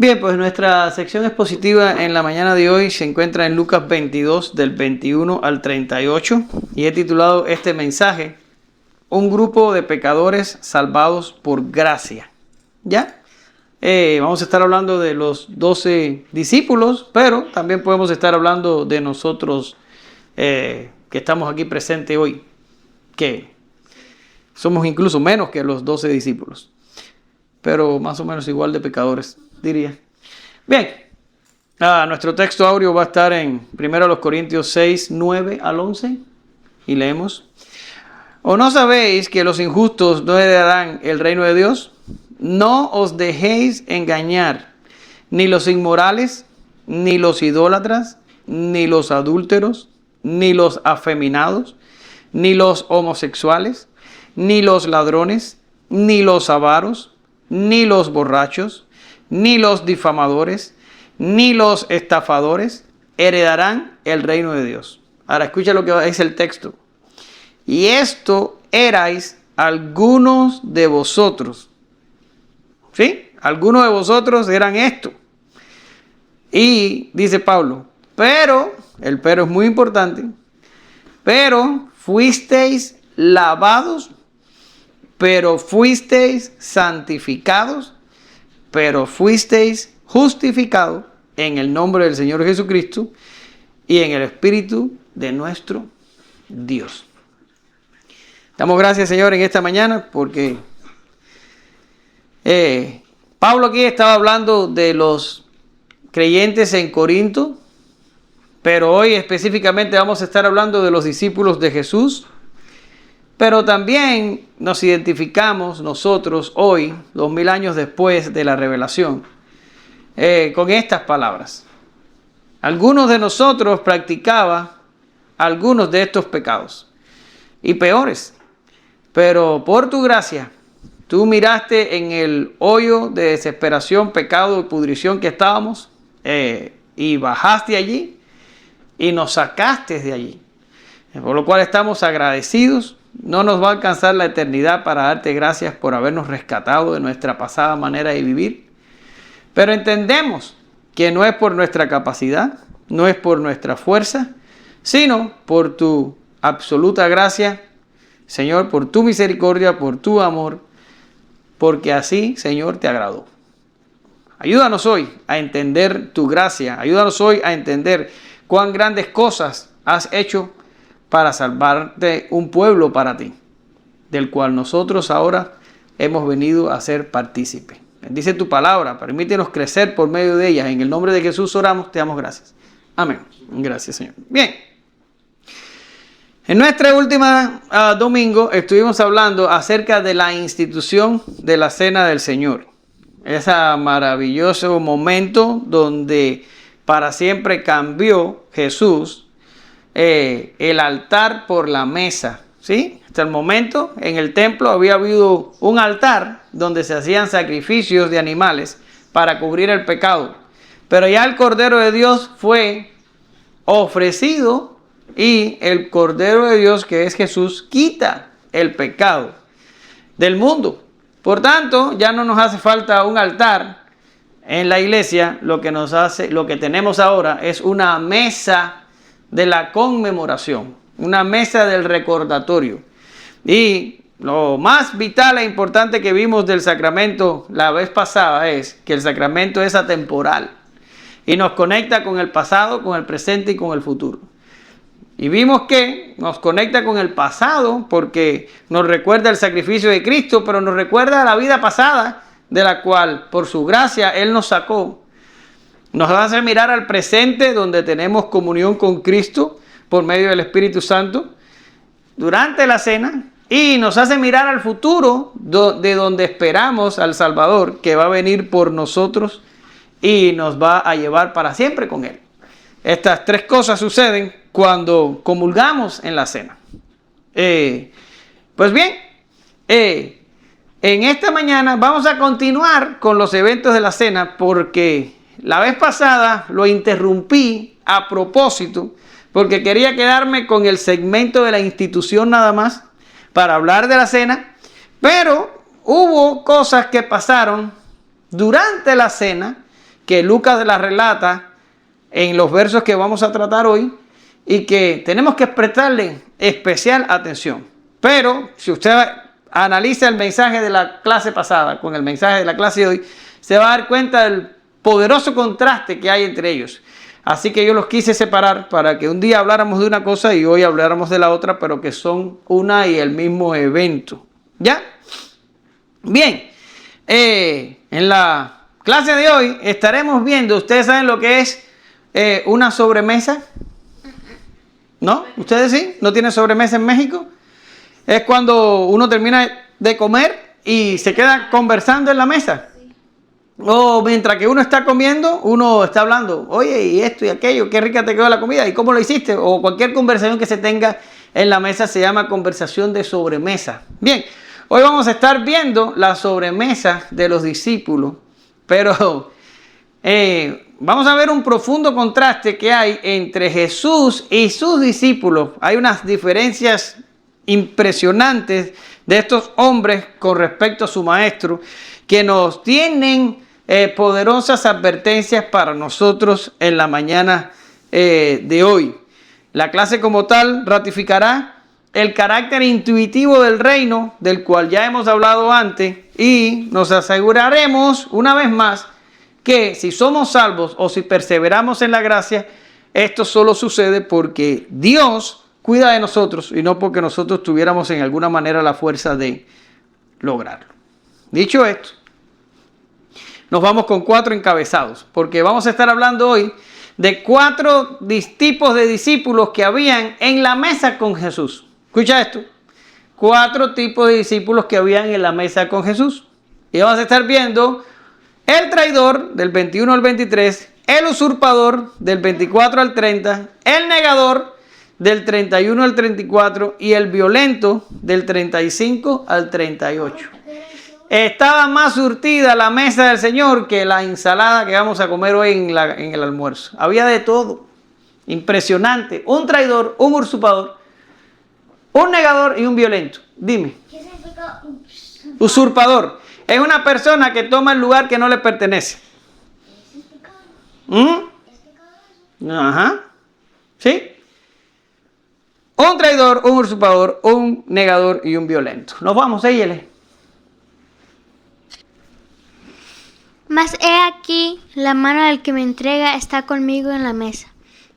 Bien, pues nuestra sección expositiva en la mañana de hoy se encuentra en Lucas 22, del 21 al 38, y he titulado este mensaje, Un grupo de pecadores salvados por gracia. ¿Ya? Vamos a estar hablando de los 12 discípulos, pero también podemos estar hablando de nosotros que estamos aquí presentes hoy, que somos incluso menos que los 12 discípulos, pero más o menos igual de pecadores, diría. Bien, nuestro texto áureo va a estar en 1 Corintios 6, 9 al 11, y leemos: ¿O no sabéis que los injustos no heredarán el reino de Dios? No os dejéis engañar, ni los inmorales, ni los idólatras, ni los adúlteros, ni los afeminados, ni los homosexuales, ni los ladrones, ni los avaros, ni los borrachos, ni los difamadores, ni los estafadores heredarán el reino de Dios. Ahora escucha lo que dice el texto. Y esto erais algunos de vosotros. ¿Sí? Algunos de vosotros eran esto. Y dice Pablo, pero, el pero es muy importante, pero fuisteis lavados, pero fuisteis santificados, pero fuisteis justificados en el nombre del Señor Jesucristo y en el Espíritu de nuestro Dios. Damos gracias, Señor, en esta mañana porque Pablo aquí estaba hablando de los creyentes en Corinto, pero hoy específicamente vamos a estar hablando de los discípulos de Jesús. Pero también nos identificamos nosotros hoy, 2000 años después de la revelación, con estas palabras. Algunos de nosotros practicaban algunos de estos pecados y peores, pero por tu gracia, tú miraste en el hoyo de desesperación, pecado y pudrición que estábamos y bajaste allí y nos sacaste de allí. Por lo cual estamos agradecidos. No nos va a alcanzar la eternidad para darte gracias por habernos rescatado de nuestra pasada manera de vivir. Pero entendemos que no es por nuestra capacidad, no es por nuestra fuerza, sino por tu absoluta gracia, Señor, por tu misericordia, por tu amor, porque así, Señor, te agradó. Ayúdanos hoy a entender tu gracia, ayúdanos hoy a entender cuán grandes cosas has hecho para salvarte un pueblo para ti, del cual nosotros ahora hemos venido a ser partícipes. Bendice tu palabra, permítenos crecer por medio de ella. En el nombre de Jesús oramos, te damos gracias. Amén. Gracias, Señor. Bien. En nuestra última domingo estuvimos hablando acerca de la institución de la Cena del Señor. Ese maravilloso momento donde para siempre cambió Jesús el altar por la mesa, ¿sí? Hasta el momento en el templo había habido un altar donde se hacían sacrificios de animales para cubrir el pecado. Pero ya el Cordero de Dios fue ofrecido y el Cordero de Dios, que es Jesús, quita el pecado del mundo. Por tanto, ya no nos hace falta un altar en la iglesia. Lo que tenemos ahora es una mesa de la conmemoración, una mesa del recordatorio. Y lo más vital e importante que vimos del sacramento la vez pasada es que el sacramento es atemporal y nos conecta con el pasado, con el presente y con el futuro. Y vimos que nos conecta con el pasado porque nos recuerda el sacrificio de Cristo, pero nos recuerda la vida pasada de la cual por su gracia Él nos sacó. Nos hace mirar al presente donde tenemos comunión con Cristo por medio del Espíritu Santo durante la cena, y nos hace mirar al futuro de donde esperamos al Salvador que va a venir por nosotros y nos va a llevar para siempre con Él. Estas tres cosas suceden cuando comulgamos en la cena. Pues bien, en esta mañana vamos a continuar con los eventos de la cena porque la vez pasada lo interrumpí a propósito porque quería quedarme con el segmento de la institución nada más para hablar de la cena, pero hubo cosas que pasaron durante la cena que Lucas la relata en los versos que vamos a tratar hoy y que tenemos que prestarle especial atención. Pero si usted analiza el mensaje de la clase pasada con el mensaje de la clase de hoy, se va a dar cuenta del poderoso contraste que hay entre ellos. Así que yo los quise separar para que un día habláramos de una cosa y hoy habláramos de la otra, pero que son una y el mismo evento. ¿Ya? Bien, en la clase de hoy estaremos viendo, ¿ustedes saben lo que es una sobremesa? ¿No? ¿Ustedes sí? ¿No tienen sobremesa en México? Es cuando uno termina de comer y se queda conversando en la mesa. O mientras que uno está comiendo, uno está hablando, oye, y esto y aquello, qué rica te quedó la comida, y cómo lo hiciste. O cualquier conversación que se tenga en la mesa se llama conversación de sobremesa. Bien, hoy vamos a estar viendo la sobremesa de los discípulos, pero vamos a ver un profundo contraste que hay entre Jesús y sus discípulos. Hay unas diferencias impresionantes de estos hombres con respecto a su maestro que nos tienen poderosas advertencias para nosotros en la mañana de hoy. La clase como tal ratificará el carácter intuitivo del reino, del cual ya hemos hablado antes, y nos aseguraremos una vez más que si somos salvos o si perseveramos en la gracia, esto solo sucede porque Dios cuida de nosotros y no porque nosotros tuviéramos en alguna manera la fuerza de lograrlo. Dicho esto, nos vamos con 4 encabezados, porque vamos a estar hablando hoy de 4 tipos de discípulos que habían en la mesa con Jesús. Escucha esto, 4 tipos de discípulos que habían en la mesa con Jesús. Y vamos a estar viendo el traidor del 21 al 23, el usurpador del 24 al 30, el negador del 31 al 34 y el violento del 35 al 38. Estaba más surtida la mesa del Señor que la ensalada que vamos a comer hoy en el almuerzo. Había de todo. Impresionante. Un traidor, un usurpador, un negador y un violento. Dime. ¿Qué significa usurpador? Es una persona que toma el lugar que no le pertenece. Ajá. ¿Sí? Un traidor, un usurpador, un negador y un violento. Nos vamos, Eyele. Mas he aquí, la mano del que me entrega está conmigo en la mesa,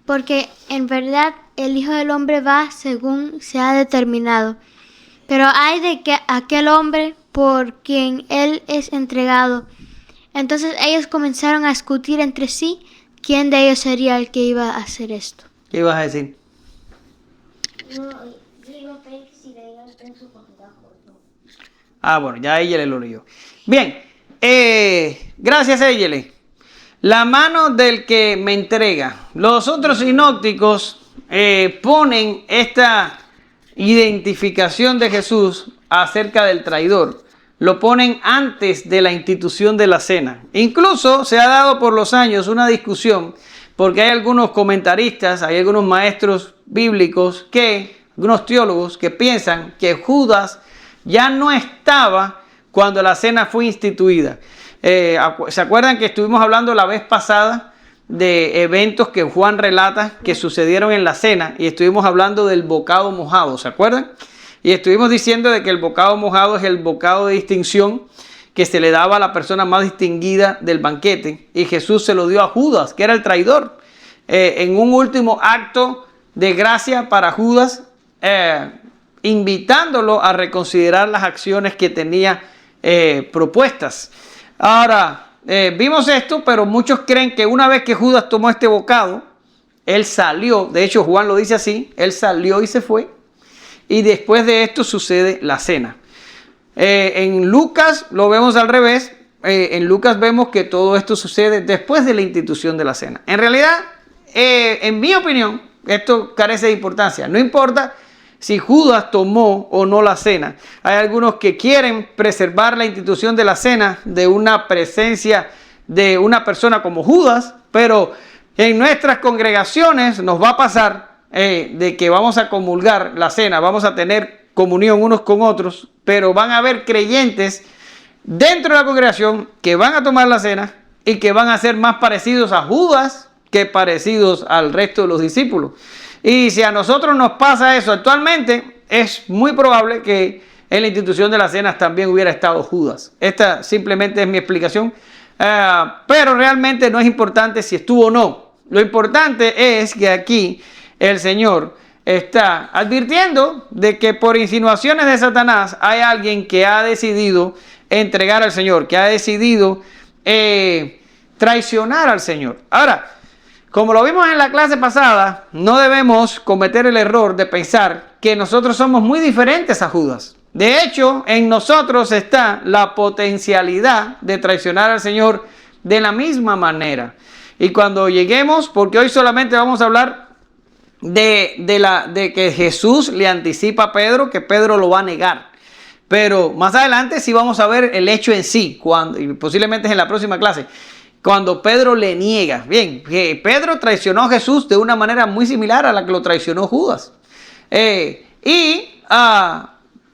porque en verdad el Hijo del Hombre va según se ha determinado. Pero ay de que aquel hombre por quien él es entregado. Entonces ellos comenzaron a discutir entre sí quién de ellos sería el que iba a hacer esto. ¿Qué ibas a decir? No, yo iba a pedir que si leía el texto con trabajo. Bueno, ya Eyele lo leyó. Bien. Gracias, Eyele. La mano del que me entrega. Los otros sinópticos ponen esta identificación de Jesús acerca del traidor. Lo ponen antes de la institución de la cena. Incluso se ha dado por los años una discusión porque hay algunos comentaristas, hay algunos maestros bíblicos, algunos teólogos que piensan que Judas ya no estaba cuando la cena fue instituida. ¿Se acuerdan que estuvimos hablando la vez pasada de eventos que Juan relata que sucedieron en la cena? Y estuvimos hablando del bocado mojado, ¿se acuerdan? Y estuvimos diciendo de que el bocado mojado es el bocado de distinción que se le daba a la persona más distinguida del banquete. Y Jesús se lo dio a Judas, que era el traidor. En un último acto de gracia para Judas, invitándolo a reconsiderar las acciones que tenía propuestas. Ahora, vimos esto, pero muchos creen que una vez que Judas tomó este bocado, él salió. De hecho, Juan lo dice así, él salió y se fue. Y después de esto sucede la cena. En Lucas lo vemos al revés. En Lucas vemos que todo esto sucede después de la institución de la cena. En realidad, en mi opinión, esto carece de importancia. No importa si Judas tomó o no la cena. Hay algunos que quieren preservar la institución de la cena de una presencia de una persona como Judas, pero en nuestras congregaciones nos va a pasar de que vamos a comulgar la cena, vamos a tener comunión unos con otros, pero van a haber creyentes dentro de la congregación que van a tomar la cena y que van a ser más parecidos a Judas que parecidos al resto de los discípulos. Y si a nosotros nos pasa eso actualmente, es muy probable que en la institución de las cenas también hubiera estado Judas. Esta simplemente es mi explicación, pero realmente no es importante si estuvo o no. Lo importante es que aquí el Señor está advirtiendo de que por insinuaciones de Satanás hay alguien que ha decidido entregar al Señor, que ha decidido traicionar al Señor. Ahora, como lo vimos en la clase pasada, no debemos cometer el error de pensar que nosotros somos muy diferentes a Judas. De hecho, en nosotros está la potencialidad de traicionar al Señor de la misma manera. Y cuando lleguemos, porque hoy solamente vamos a hablar de que Jesús le anticipa a Pedro que Pedro lo va a negar. Pero más adelante sí vamos a ver el hecho en sí, y posiblemente es en la próxima clase, cuando Pedro le niega. Bien, que Pedro traicionó a Jesús de una manera muy similar a la que lo traicionó Judas.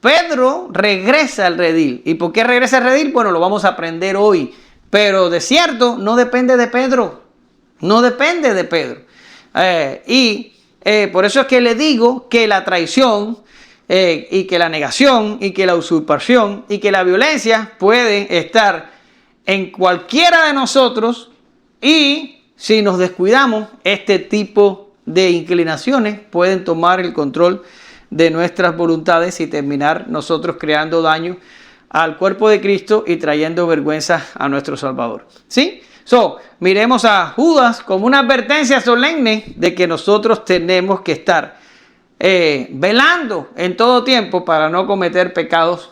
Pedro regresa al redil. ¿Y por qué regresa al redil? Bueno, lo vamos a aprender hoy. Pero de cierto, no depende de Pedro. No depende de Pedro. Por eso es que le digo que la traición y que la negación y que la usurpación y que la violencia pueden estar en cualquiera de nosotros, y si nos descuidamos, este tipo de inclinaciones pueden tomar el control de nuestras voluntades y terminar nosotros creando daño al cuerpo de Cristo y trayendo vergüenza a nuestro Salvador. ¿Sí? Miremos a Judas como una advertencia solemne de que nosotros tenemos que estar velando en todo tiempo para no cometer pecados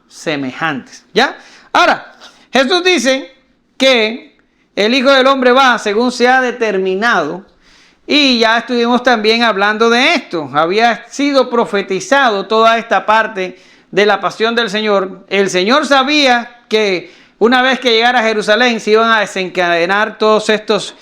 semejantes. ¿Ya? Ahora, Jesús dice que el Hijo del Hombre va según se ha determinado, y ya estuvimos también hablando de esto. Había sido profetizado toda esta parte de la pasión del Señor. El Señor sabía que una vez que llegara a Jerusalén se iban a desencadenar todos estos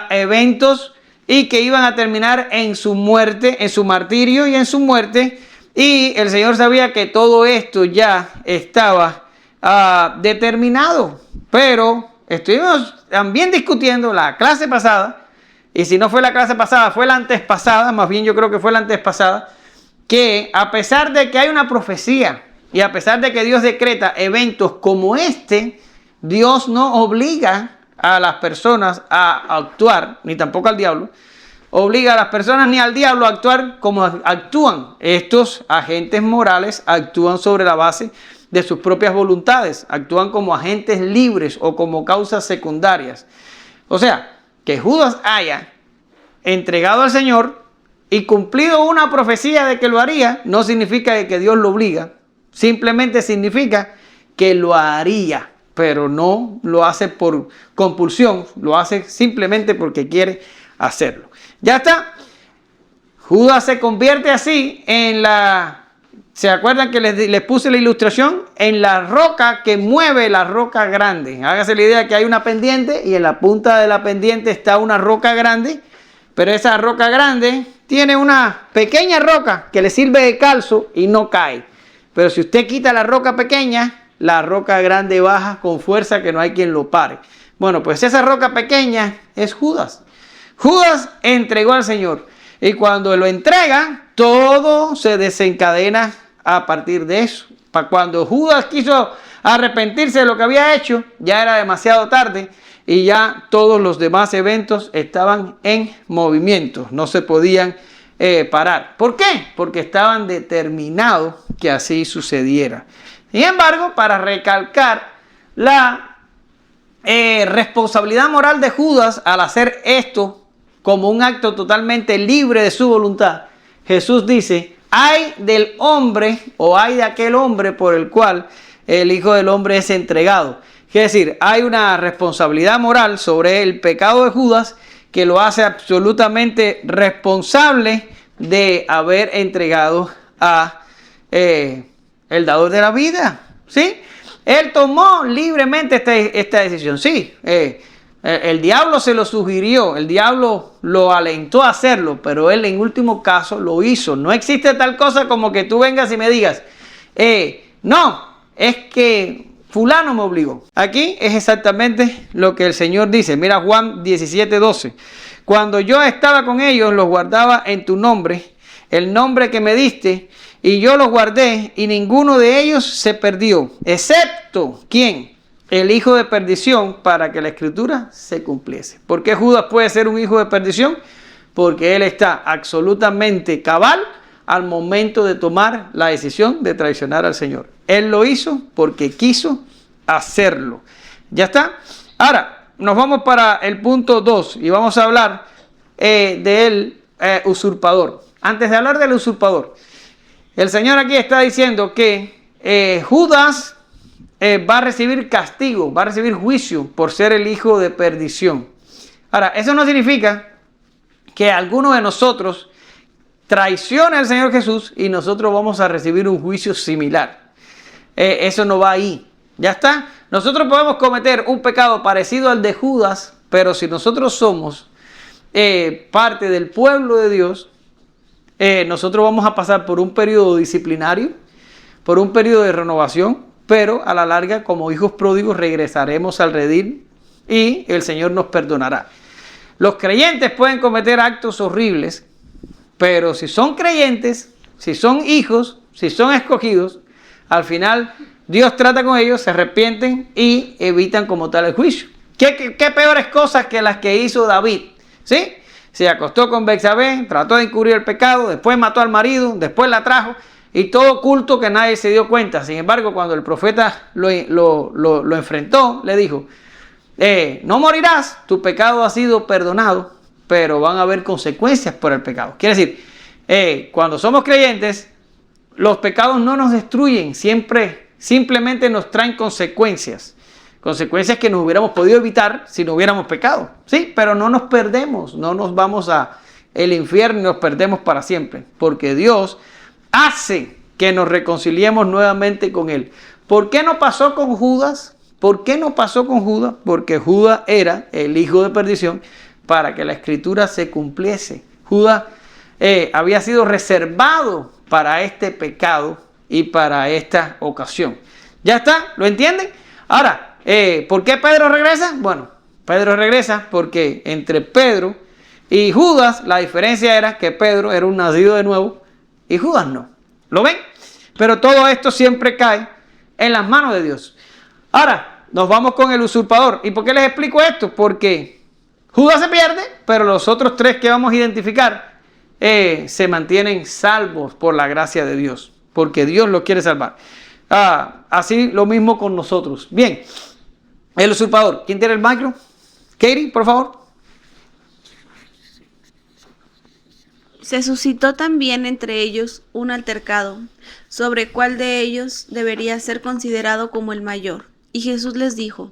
eventos y que iban a terminar en su muerte, en su martirio y en su muerte. Y el Señor sabía que todo esto ya estaba determinado. Pero estuvimos también discutiendo la clase pasada, y si no fue la clase pasada, fue la antespasada, más bien yo creo que fue la antespasada, que a pesar de que hay una profecía y a pesar de que Dios decreta eventos como este, Dios no obliga a las personas a actuar, ni tampoco al diablo, obliga a las personas ni al diablo a actuar como actúan. Estos agentes morales actúan sobre la base de sus propias voluntades, actúan como agentes libres o como causas secundarias. O sea, que Judas haya entregado al Señor y cumplido una profecía de que lo haría, no significa que Dios lo obliga, simplemente significa que lo haría, pero no lo hace por compulsión, lo hace simplemente porque quiere hacerlo. Ya está. Judas se convierte así en la... ¿Se acuerdan que les puse la ilustración? En la roca que mueve la roca grande. Hágase la idea que hay una pendiente y en la punta de la pendiente está una roca grande, pero esa roca grande tiene una pequeña roca que le sirve de calzo y no cae. Pero si usted quita la roca pequeña, la roca grande baja con fuerza que no hay quien lo pare. Bueno, pues esa roca pequeña es Judas. Judas entregó al Señor, y cuando lo entrega, todo se desencadena a partir de eso. Para cuando Judas quiso arrepentirse de lo que había hecho, ya era demasiado tarde y ya todos los demás eventos estaban en movimiento, no se podían parar. ¿Por qué? Porque estaban determinados que así sucediera. Sin embargo, para recalcar la responsabilidad moral de Judas al hacer esto como un acto totalmente libre de su voluntad, Jesús dice: ay del hombre o ay de aquel hombre por el cual el Hijo del Hombre es entregado. Es decir, hay una responsabilidad moral sobre el pecado de Judas que lo hace absolutamente responsable de haber entregado a el dador de la vida. ¿Sí? Él tomó libremente esta decisión. Sí, el diablo se lo sugirió, el diablo lo alentó a hacerlo, pero él en último caso lo hizo. No existe tal cosa como que tú vengas y me digas, no, es que fulano me obligó. Aquí es exactamente lo que el Señor dice. Mira Juan 17:12. Cuando yo estaba con ellos, los guardaba en tu nombre, el nombre que me diste, y yo los guardé, y ninguno de ellos se perdió, excepto, ¿quién? El hijo de perdición, para que la escritura se cumpliese. ¿Por qué Judas puede ser un hijo de perdición? Porque él está absolutamente cabal al momento de tomar la decisión de traicionar al Señor. Él lo hizo porque quiso hacerlo. ¿Ya está? Ahora, nos vamos para el punto 2 y vamos a hablar del usurpador. Antes de hablar del usurpador, el Señor aquí está diciendo que Judas va a recibir castigo, va a recibir juicio por ser el hijo de perdición. Ahora, eso no significa que alguno de nosotros traicione al Señor Jesús y nosotros vamos a recibir un juicio similar. Eso no va ahí. ¿Ya está? Nosotros podemos cometer un pecado parecido al de Judas, pero si nosotros somos parte del pueblo de Dios, nosotros vamos a pasar por un periodo disciplinario, por un periodo de renovación, pero a la larga, como hijos pródigos, regresaremos al redil y el Señor nos perdonará. Los creyentes pueden cometer actos horribles, pero si son creyentes, si son hijos, si son escogidos, al final Dios trata con ellos, se arrepienten y evitan como tal el juicio. ¿Qué peores cosas que las que hizo David? ¿Sí? Se acostó con Betsabé, trató de encubrir el pecado, después mató al marido, después la trajo y todo oculto que nadie se dio cuenta. Sin embargo, cuando el profeta lo enfrentó, le dijo: no morirás, tu pecado ha sido perdonado, pero van a haber consecuencias por el pecado. Quiere decir, cuando somos creyentes, los pecados no nos destruyen, simplemente nos traen consecuencias. Consecuencias que nos hubiéramos podido evitar si no hubiéramos pecado. Sí, pero no nos perdemos, no nos vamos a el infierno y nos perdemos para siempre. Porque Dios hace que nos reconciliemos nuevamente con Él. ¿Por qué no pasó con Judas? ¿Por qué no pasó con Judas? Porque Judas era el hijo de perdición para que la escritura se cumpliese. Judas había sido reservado para este pecado y para esta ocasión. ¿Ya está? ¿Lo entienden? Ahora, ¿por qué Pedro regresa? Bueno, Pedro regresa porque entre Pedro y Judas la diferencia era que Pedro era un nacido de nuevo y Judas no. ¿Lo ven? Pero todo esto siempre cae en las manos de Dios. Ahora, nos vamos con el usurpador. ¿Y por qué les explico esto? Porque Judas se pierde, pero los otros tres que vamos a identificar se mantienen salvos por la gracia de Dios, porque Dios los quiere salvar. Así lo mismo con nosotros. Bien, el usurpador. ¿Quién tiene el micro? Katie, por favor. Se suscitó también entre ellos un altercado sobre cuál de ellos debería ser considerado como el mayor. Y Jesús les dijo: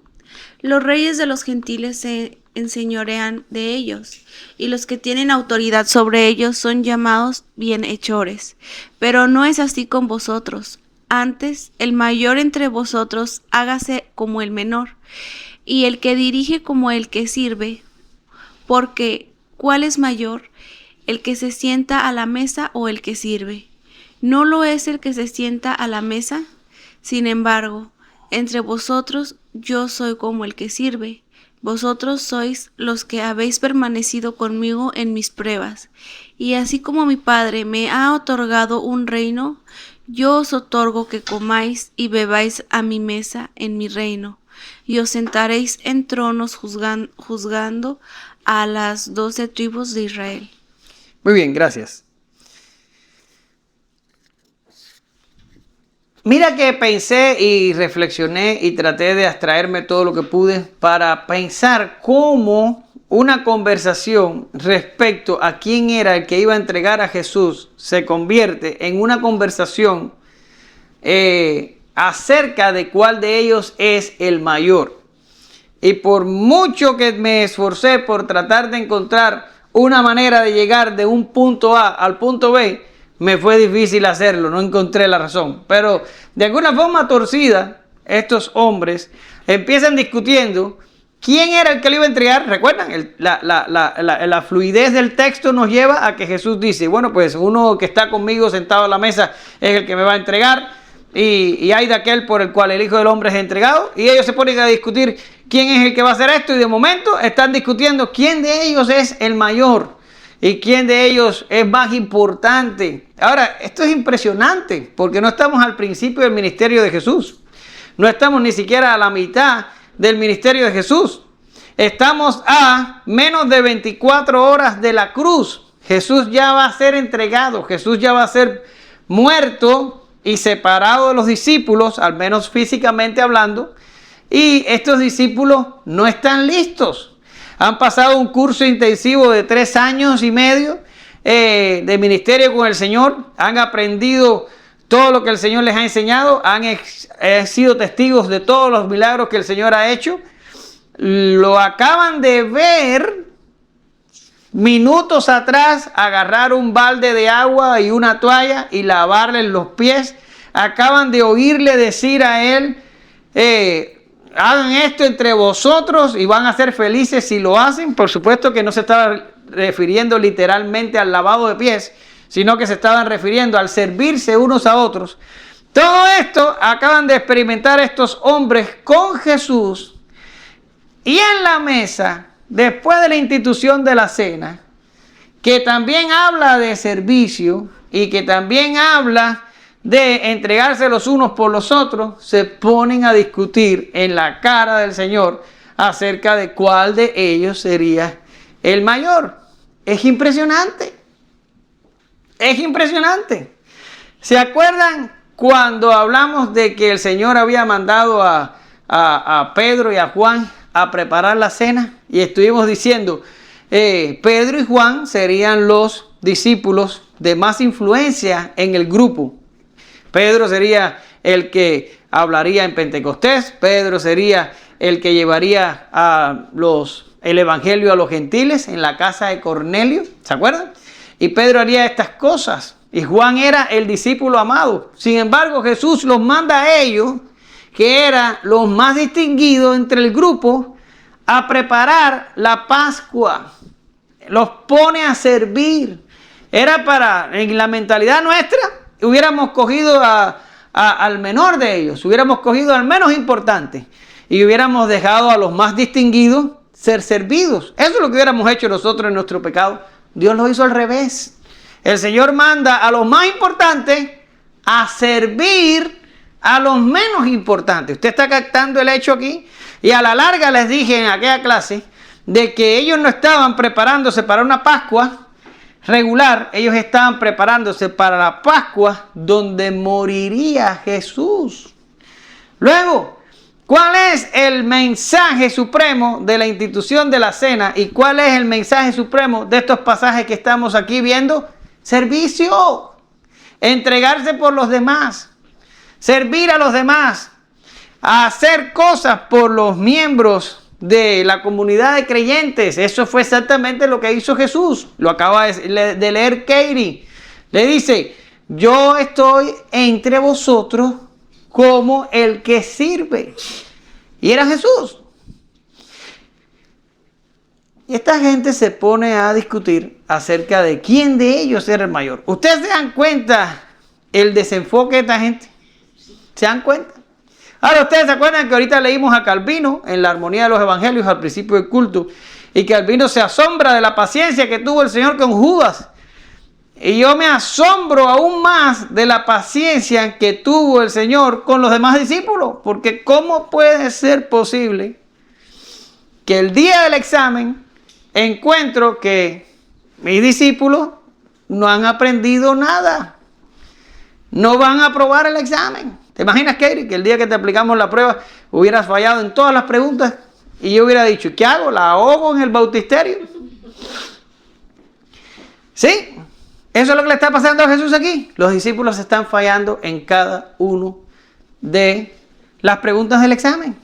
los reyes de los gentiles se enseñorean de ellos, y los que tienen autoridad sobre ellos son llamados bienhechores. Pero no es así con vosotros. Antes, el mayor entre vosotros hágase como el menor, y el que dirige como el que sirve. Porque, ¿cuál es mayor? ¿El que se sienta a la mesa o el que sirve? ¿No lo es el que se sienta a la mesa? Sin embargo, entre vosotros yo soy como el que sirve. Vosotros sois los que habéis permanecido conmigo en mis pruebas. Y así como mi Padre me ha otorgado un reino, yo os otorgo que comáis y bebáis a mi mesa en mi reino. Y os sentaréis en tronos juzgando a las 12 tribus de Israel. Muy bien, gracias. Mira que pensé y reflexioné y traté de abstraerme todo lo que pude para pensar cómo una conversación respecto a quién era el que iba a entregar a Jesús se convierte en una conversación acerca de cuál de ellos es el mayor. Y por mucho que me esforcé por tratar de encontrar una manera de llegar de un punto A al punto B, me fue difícil hacerlo, no encontré la razón. Pero de alguna forma torcida, estos hombres empiezan discutiendo quién era el que le iba a entregar. ¿Recuerdan? La fluidez del texto nos lleva a que Jesús dice: bueno, pues uno que está conmigo sentado a la mesa es el que me va a entregar. y hay de aquel por el cual el Hijo del Hombre es entregado. Y ellos se ponen a discutir quién es el que va a hacer esto, y de momento están discutiendo quién de ellos es el mayor y quién de ellos es más importante. Ahora, esto es impresionante porque no estamos al principio del ministerio de Jesús. No estamos ni siquiera a la mitad del ministerio de Jesús. Estamos a menos de 24 horas de la cruz. Jesús ya va a ser entregado, Jesús ya va a ser muerto y separado de los discípulos, al menos físicamente hablando. Y estos discípulos no están listos. Han pasado un curso intensivo de 3 años y medio de ministerio con el Señor. Han aprendido todo lo que el Señor les ha enseñado. Han sido testigos de todos los milagros que el Señor ha hecho. Lo acaban de ver minutos atrás, agarrar un balde de agua y una toalla y lavarle los pies. Acaban de oírle decir a él, hagan esto entre vosotros y van a ser felices si lo hacen. Por supuesto que no se estaba refiriendo literalmente al lavado de pies, sino que se estaban refiriendo al servirse unos a otros. Todo esto acaban de experimentar estos hombres con Jesús. Y en la mesa, después de la institución de la cena, que también habla de servicio y que también habla de entregarse los unos por los otros, se ponen a discutir en la cara del Señor acerca de cuál de ellos sería el mayor. Es impresionante. Es impresionante. ¿Se acuerdan cuando hablamos de que el Señor había mandado a Pedro y a Juan a preparar la cena? Y estuvimos diciendo, Pedro y Juan serían los discípulos de más influencia en el grupo. Pedro sería el que hablaría en Pentecostés. Pedro sería el que llevaría el evangelio a los gentiles en la casa de Cornelio. ¿Se acuerdan? Y Pedro haría estas cosas. Y Juan era el discípulo amado. Sin embargo, Jesús los manda a ellos, que eran los más distinguidos entre el grupo, a preparar la Pascua. Los pone a servir. Era para, en la mentalidad nuestra, hubiéramos cogido al menor de ellos, hubiéramos cogido al menos importante y hubiéramos dejado a los más distinguidos ser servidos. Eso es lo que hubiéramos hecho nosotros en nuestro pecado. Dios lo hizo al revés. El Señor manda a los más importantes a servir a los menos importantes. Usted está captando el hecho aquí. Y a la larga les dije en aquella clase de que ellos no estaban preparándose para una Pascua regular, ellos estaban preparándose para la Pascua donde moriría Jesús. Luego, ¿cuál es el mensaje supremo de la institución de la cena? ¿Y cuál es el mensaje supremo de estos pasajes que estamos aquí viendo? Servicio. Entregarse por los demás. Servir a los demás. Hacer cosas por los miembros de la comunidad de creyentes. Eso fue exactamente lo que hizo Jesús. Lo acaba de leer Katie. Le dice, yo estoy entre vosotros como el que sirve. Y era Jesús. Y esta gente se pone a discutir acerca de quién de ellos era el mayor. ¿Ustedes se dan cuenta el desenfoque de esta gente? ¿Se dan cuenta? Ahora, ustedes se acuerdan que ahorita leímos a Calvino en la Armonía de los Evangelios al principio del culto, y Calvino se asombra de la paciencia que tuvo el Señor con Judas. Y yo me asombro aún más de la paciencia que tuvo el Señor con los demás discípulos, porque ¿cómo puede ser posible que el día del examen encuentro que mis discípulos no han aprendido nada? No van a aprobar el examen. ¿Te imaginas, Katie, que el día que te aplicamos la prueba hubieras fallado en todas las preguntas y yo hubiera dicho, ¿qué hago? ¿La ahogo en el bautisterio? ¿Sí? Eso es lo que le está pasando a Jesús aquí. Los discípulos están fallando en cada uno de las preguntas del examen.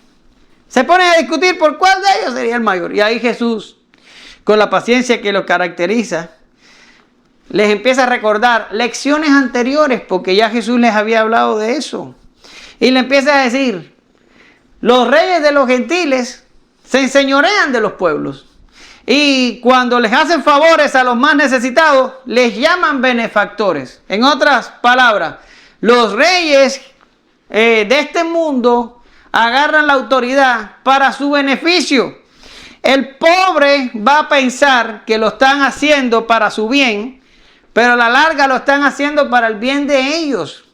Se ponen a discutir por cuál de ellos sería el mayor. Y ahí Jesús, con la paciencia que lo caracteriza, les empieza a recordar lecciones anteriores, porque ya Jesús les había hablado de eso. Y le empieza a decir, los reyes de los gentiles se enseñorean de los pueblos. Y cuando les hacen favores a los más necesitados, les llaman benefactores. En otras palabras, los reyes de este mundo agarran la autoridad para su beneficio. El pobre va a pensar que lo están haciendo para su bien, pero a la larga lo están haciendo para el bien de ellos.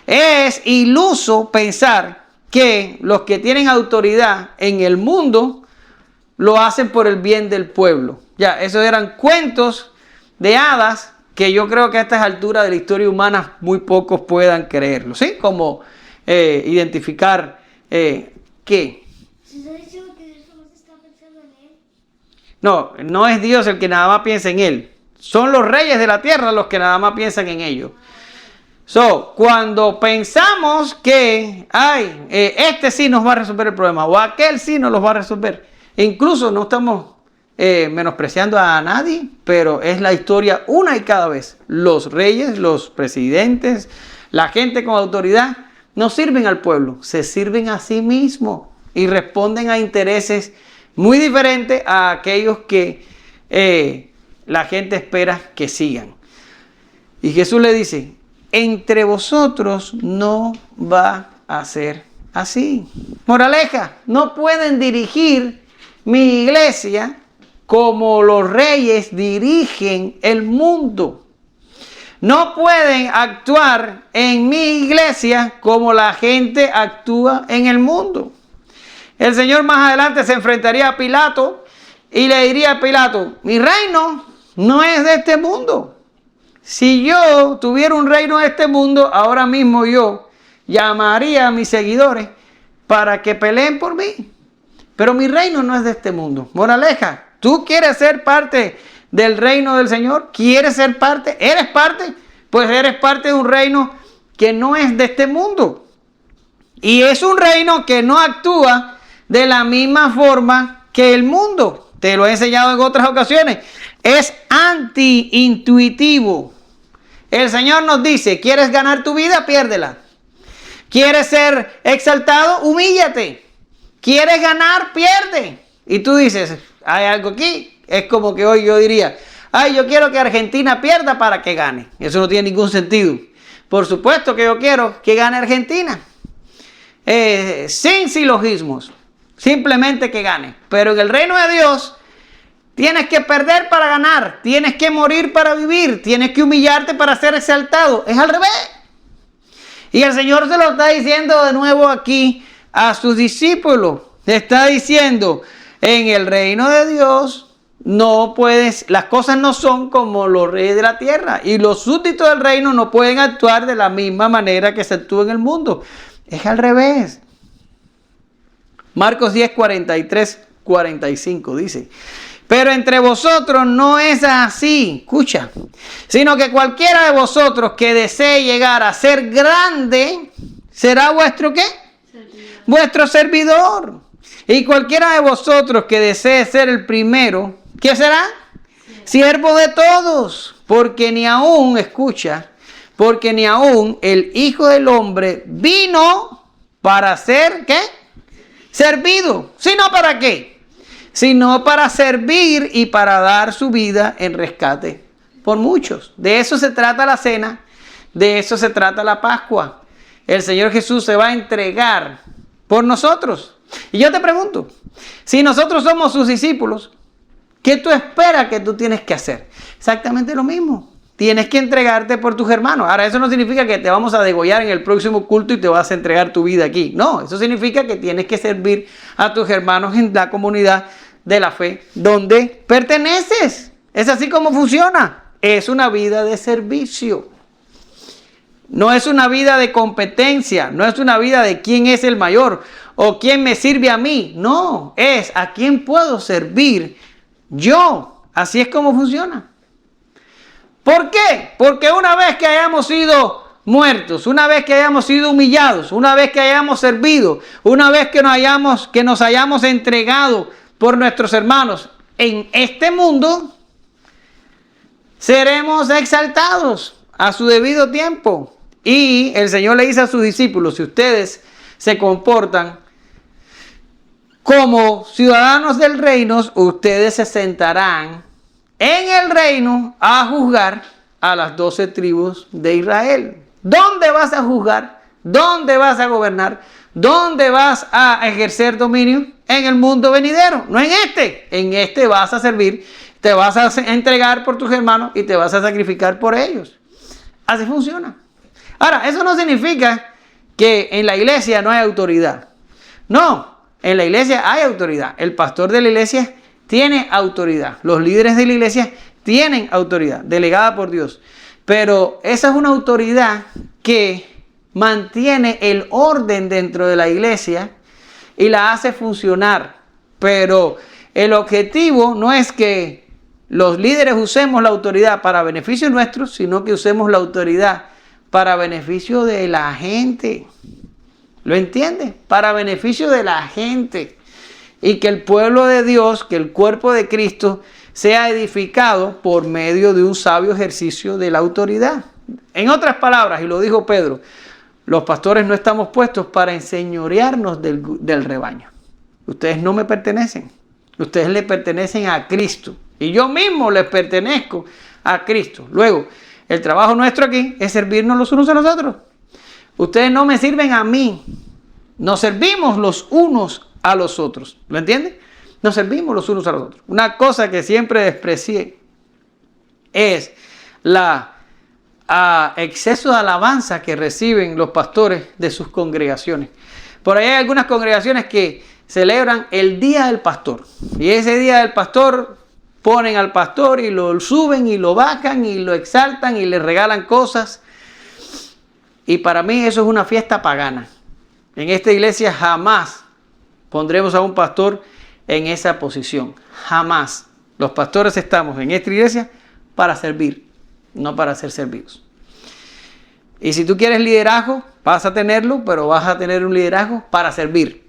Es iluso pensar que los que tienen autoridad en el mundo lo hacen por el bien del pueblo. Ya, esos eran cuentos de hadas que yo creo que a estas alturas de la historia humana muy pocos puedan creerlo. ¿Sí? Como identificar qué. ¿Se está diciendo que Dios nomás está pensando en él? No, no es Dios el que nada más piensa en él. Son los reyes de la tierra los que nada más piensan en ellos. Cuando pensamos que este sí nos va a resolver el problema o aquel sí nos lo va a resolver, incluso no estamos menospreciando a nadie, pero es la historia una y cada vez. Los reyes, los presidentes, la gente con autoridad no sirven al pueblo, se sirven a sí mismos y responden a intereses muy diferentes a aquellos que la gente espera que sigan. Y Jesús le dice: entre vosotros no va a ser así. Moraleja, no pueden dirigir mi iglesia como los reyes dirigen el mundo. No pueden actuar en mi iglesia como la gente actúa en el mundo. El Señor más adelante se enfrentaría a Pilato y le diría a Pilato: mi reino no es de este mundo. Si yo tuviera un reino de este mundo, ahora mismo yo llamaría a mis seguidores para que peleen por mí. Pero mi reino no es de este mundo. Moraleja, ¿tú quieres ser parte del reino del Señor? ¿Quieres ser parte? ¿Eres parte? Pues eres parte de un reino que no es de este mundo. Y es un reino que no actúa de la misma forma que el mundo. Te lo he enseñado en otras ocasiones. Es anti-intuitivo. El Señor nos dice: ¿quieres ganar tu vida? Piérdela. ¿Quieres ser exaltado? Humíllate. ¿Quieres ganar? Pierde. Y tú dices: hay algo aquí. Es como que hoy yo diría: yo quiero que Argentina pierda para que gane. Eso no tiene ningún sentido. Por supuesto que yo quiero que gane Argentina. Sin silogismos. Simplemente que gane. Pero en el reino de Dios tienes que perder para ganar. Tienes que morir para vivir. Tienes que humillarte para ser exaltado. Es al revés. Y el Señor se lo está diciendo de nuevo aquí a sus discípulos. Le está diciendo: en el reino de Dios no puedes, las cosas no son como los reyes de la tierra. Y los súbditos del reino no pueden actuar de la misma manera que se actúa en el mundo. Es al revés. Marcos 10, 43, 45 dice: pero entre vosotros no es así, escucha, sino que cualquiera de vosotros que desee llegar a ser grande, será vuestro ¿qué? Servidor. Vuestro servidor. Y cualquiera de vosotros que desee ser el primero, ¿qué será? Siervo de todos. Porque ni aún, escucha, porque ni aún el Hijo del Hombre vino para ser ¿qué? Servido. ¿Sino para qué? Sino para servir y para dar su vida en rescate por muchos. De eso se trata la cena, de eso se trata la Pascua. El Señor Jesús se va a entregar por nosotros. Y yo te pregunto, si nosotros somos sus discípulos, ¿qué tú esperas que tú tienes que hacer? Exactamente lo mismo. Tienes que entregarte por tus hermanos. Ahora, eso no significa que te vamos a degollar en el próximo culto y te vas a entregar tu vida aquí. No, eso significa que tienes que servir a tus hermanos en la comunidad de la fe donde perteneces. Es así como funciona. Es una vida de servicio. No es una vida de competencia. No es una vida de quién es el mayor o quién me sirve a mí. No, es a quién puedo servir yo. Así es como funciona. ¿Por qué? Porque una vez que hayamos sido muertos, una vez que hayamos sido humillados, una vez que hayamos servido, una vez que nos hayamos entregado por nuestros hermanos en este mundo, seremos exaltados a su debido tiempo. Y el Señor le dice a sus discípulos: si ustedes se comportan como ciudadanos del reino, ustedes se sentarán en el reino a juzgar a las 12 tribus de Israel. ¿Dónde vas a juzgar? ¿Dónde vas a gobernar? ¿Dónde vas a ejercer dominio? En el mundo venidero, no en este. En este vas a servir, te vas a entregar por tus hermanos y te vas a sacrificar por ellos. Así funciona. Ahora, eso no significa que en la iglesia no hay autoridad. No, en la iglesia hay autoridad. El pastor de la iglesia tiene autoridad. Los líderes de la iglesia tienen autoridad, delegada por Dios. Pero esa es una autoridad que mantiene el orden dentro de la iglesia y la hace funcionar. Pero el objetivo no es que los líderes usemos la autoridad para beneficio nuestro, sino que usemos la autoridad para beneficio de la gente. ¿Lo entiende? Para beneficio de la gente. Y que el pueblo de Dios, que el cuerpo de Cristo, sea edificado por medio de un sabio ejercicio de la autoridad. En otras palabras, y lo dijo Pedro, los pastores no estamos puestos para enseñorearnos del rebaño. Ustedes no me pertenecen. Ustedes le pertenecen a Cristo. Y yo mismo les pertenezco a Cristo. Luego, el trabajo nuestro aquí es servirnos los unos a los otros. Ustedes no me sirven a mí. Nos servimos los unos a los otros. ¿Lo entienden? Nos servimos los unos a los otros. Una cosa que siempre desprecié es la exceso de alabanza que reciben los pastores de sus congregaciones. Por ahí hay algunas congregaciones que celebran el Día del Pastor. Y ese Día del Pastor ponen al pastor y lo suben y lo bajan y lo exaltan y le regalan cosas. Y para mí eso es una fiesta pagana. En esta iglesia jamás pondremos a un pastor en esa posición. Jamás. Los pastores estamos en esta iglesia para servir, no para ser servidos. Y si tú quieres liderazgo, vas a tenerlo, pero vas a tener un liderazgo para servir,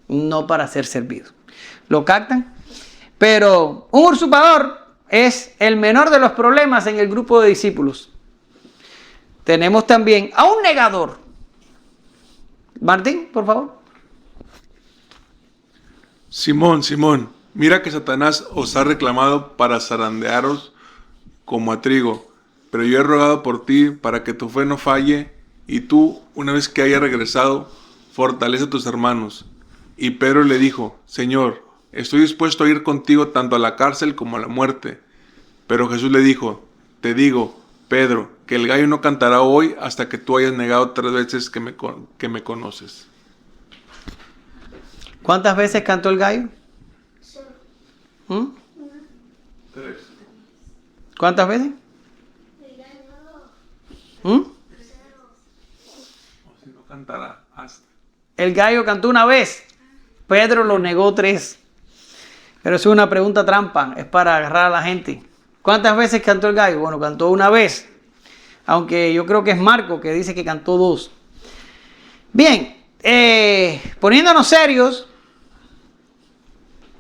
no para ser servido. ¿Lo captan? Pero un usurpador es el menor de los problemas en el grupo de discípulos. Tenemos también a un negador. Martín, por favor. Simón, Simón, mira que Satanás os ha reclamado para zarandearos como a trigo, pero yo he rogado por ti para que tu fe no falle, y tú, una vez que hayas regresado, fortalece a tus hermanos. Y Pedro le dijo, Señor, estoy dispuesto a ir contigo tanto a la cárcel como a la muerte. Pero Jesús le dijo, te digo, Pedro, que el gallo no cantará hoy hasta que tú hayas negado 3 veces que me conoces. ¿Cuántas veces cantó el gallo? 3. ¿Cuántas veces? Si no cantará hasta. El gallo cantó una vez. Pedro lo negó 3. Pero eso es una pregunta trampa. Es para agarrar a la gente. ¿Cuántas veces cantó el gallo? Bueno, cantó una vez. Aunque yo creo que es Marco que dice que cantó 2. Bien. Poniéndonos serios.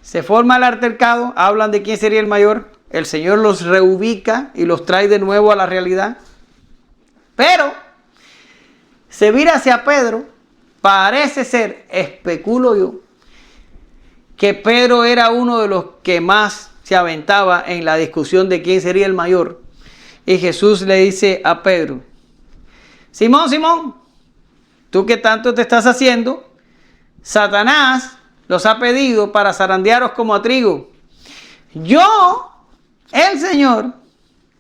Se forma el altercado. Hablan de quién sería el mayor. El Señor los reubica y los trae de nuevo a la realidad. Pero se vira hacia Pedro. Parece ser, especulo yo, que Pedro era uno de los que más se aventaba en la discusión de quién sería el mayor. Y Jesús le dice a Pedro, Simón, Simón, tú que tanto te estás haciendo, Satanás los ha pedido para zarandearos como a trigo. Yo, el Señor,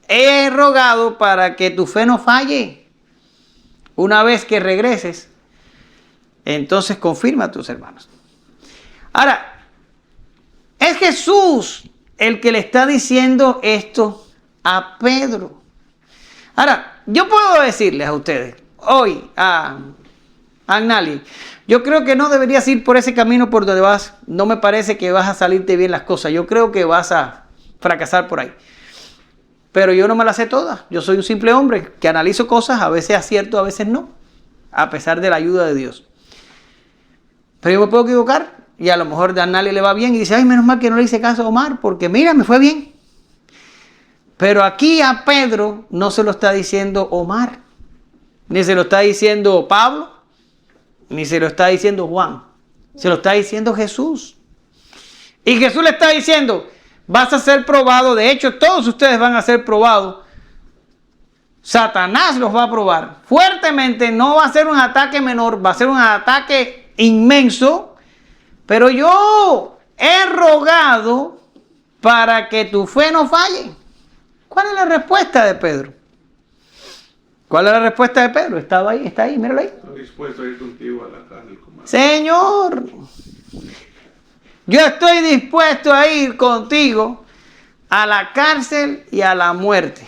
he rogado para que tu fe no falle. Una vez que regreses, entonces confirma a tus hermanos. Ahora, es Jesús el que le está diciendo esto a Pedro. Ahora, yo puedo decirles a ustedes, hoy, a Agnali, yo creo que no deberías ir por ese camino por donde vas. No me parece que vas a salirte bien las cosas. Yo creo que vas a fracasar por ahí. Pero yo no me las sé todas. Yo soy un simple hombre que analizo cosas, a veces acierto, a veces no, a pesar de la ayuda de Dios. Pero yo me puedo equivocar y a lo mejor a Agnali le va bien y dice, ay, menos mal que no le hice caso a Omar, porque mira, me fue bien. Pero aquí a Pedro no se lo está diciendo Omar, ni se lo está diciendo Pablo, ni se lo está diciendo Juan. Se lo está diciendo Jesús. Y Jesús le está diciendo, vas a ser probado. De hecho, todos ustedes van a ser probados Satanás los va a probar fuertemente. No va a ser un ataque menor, va a ser un ataque inmenso. Pero yo he rogado para que tu fe no falle. ¿Cuál es la respuesta de Pedro? ¿Cuál es la respuesta de Pedro? Estaba ahí, está ahí, míralo ahí. Estoy dispuesto a ir contigo a la cárcel, comandante. Señor, yo estoy dispuesto a ir contigo a la cárcel y a la muerte.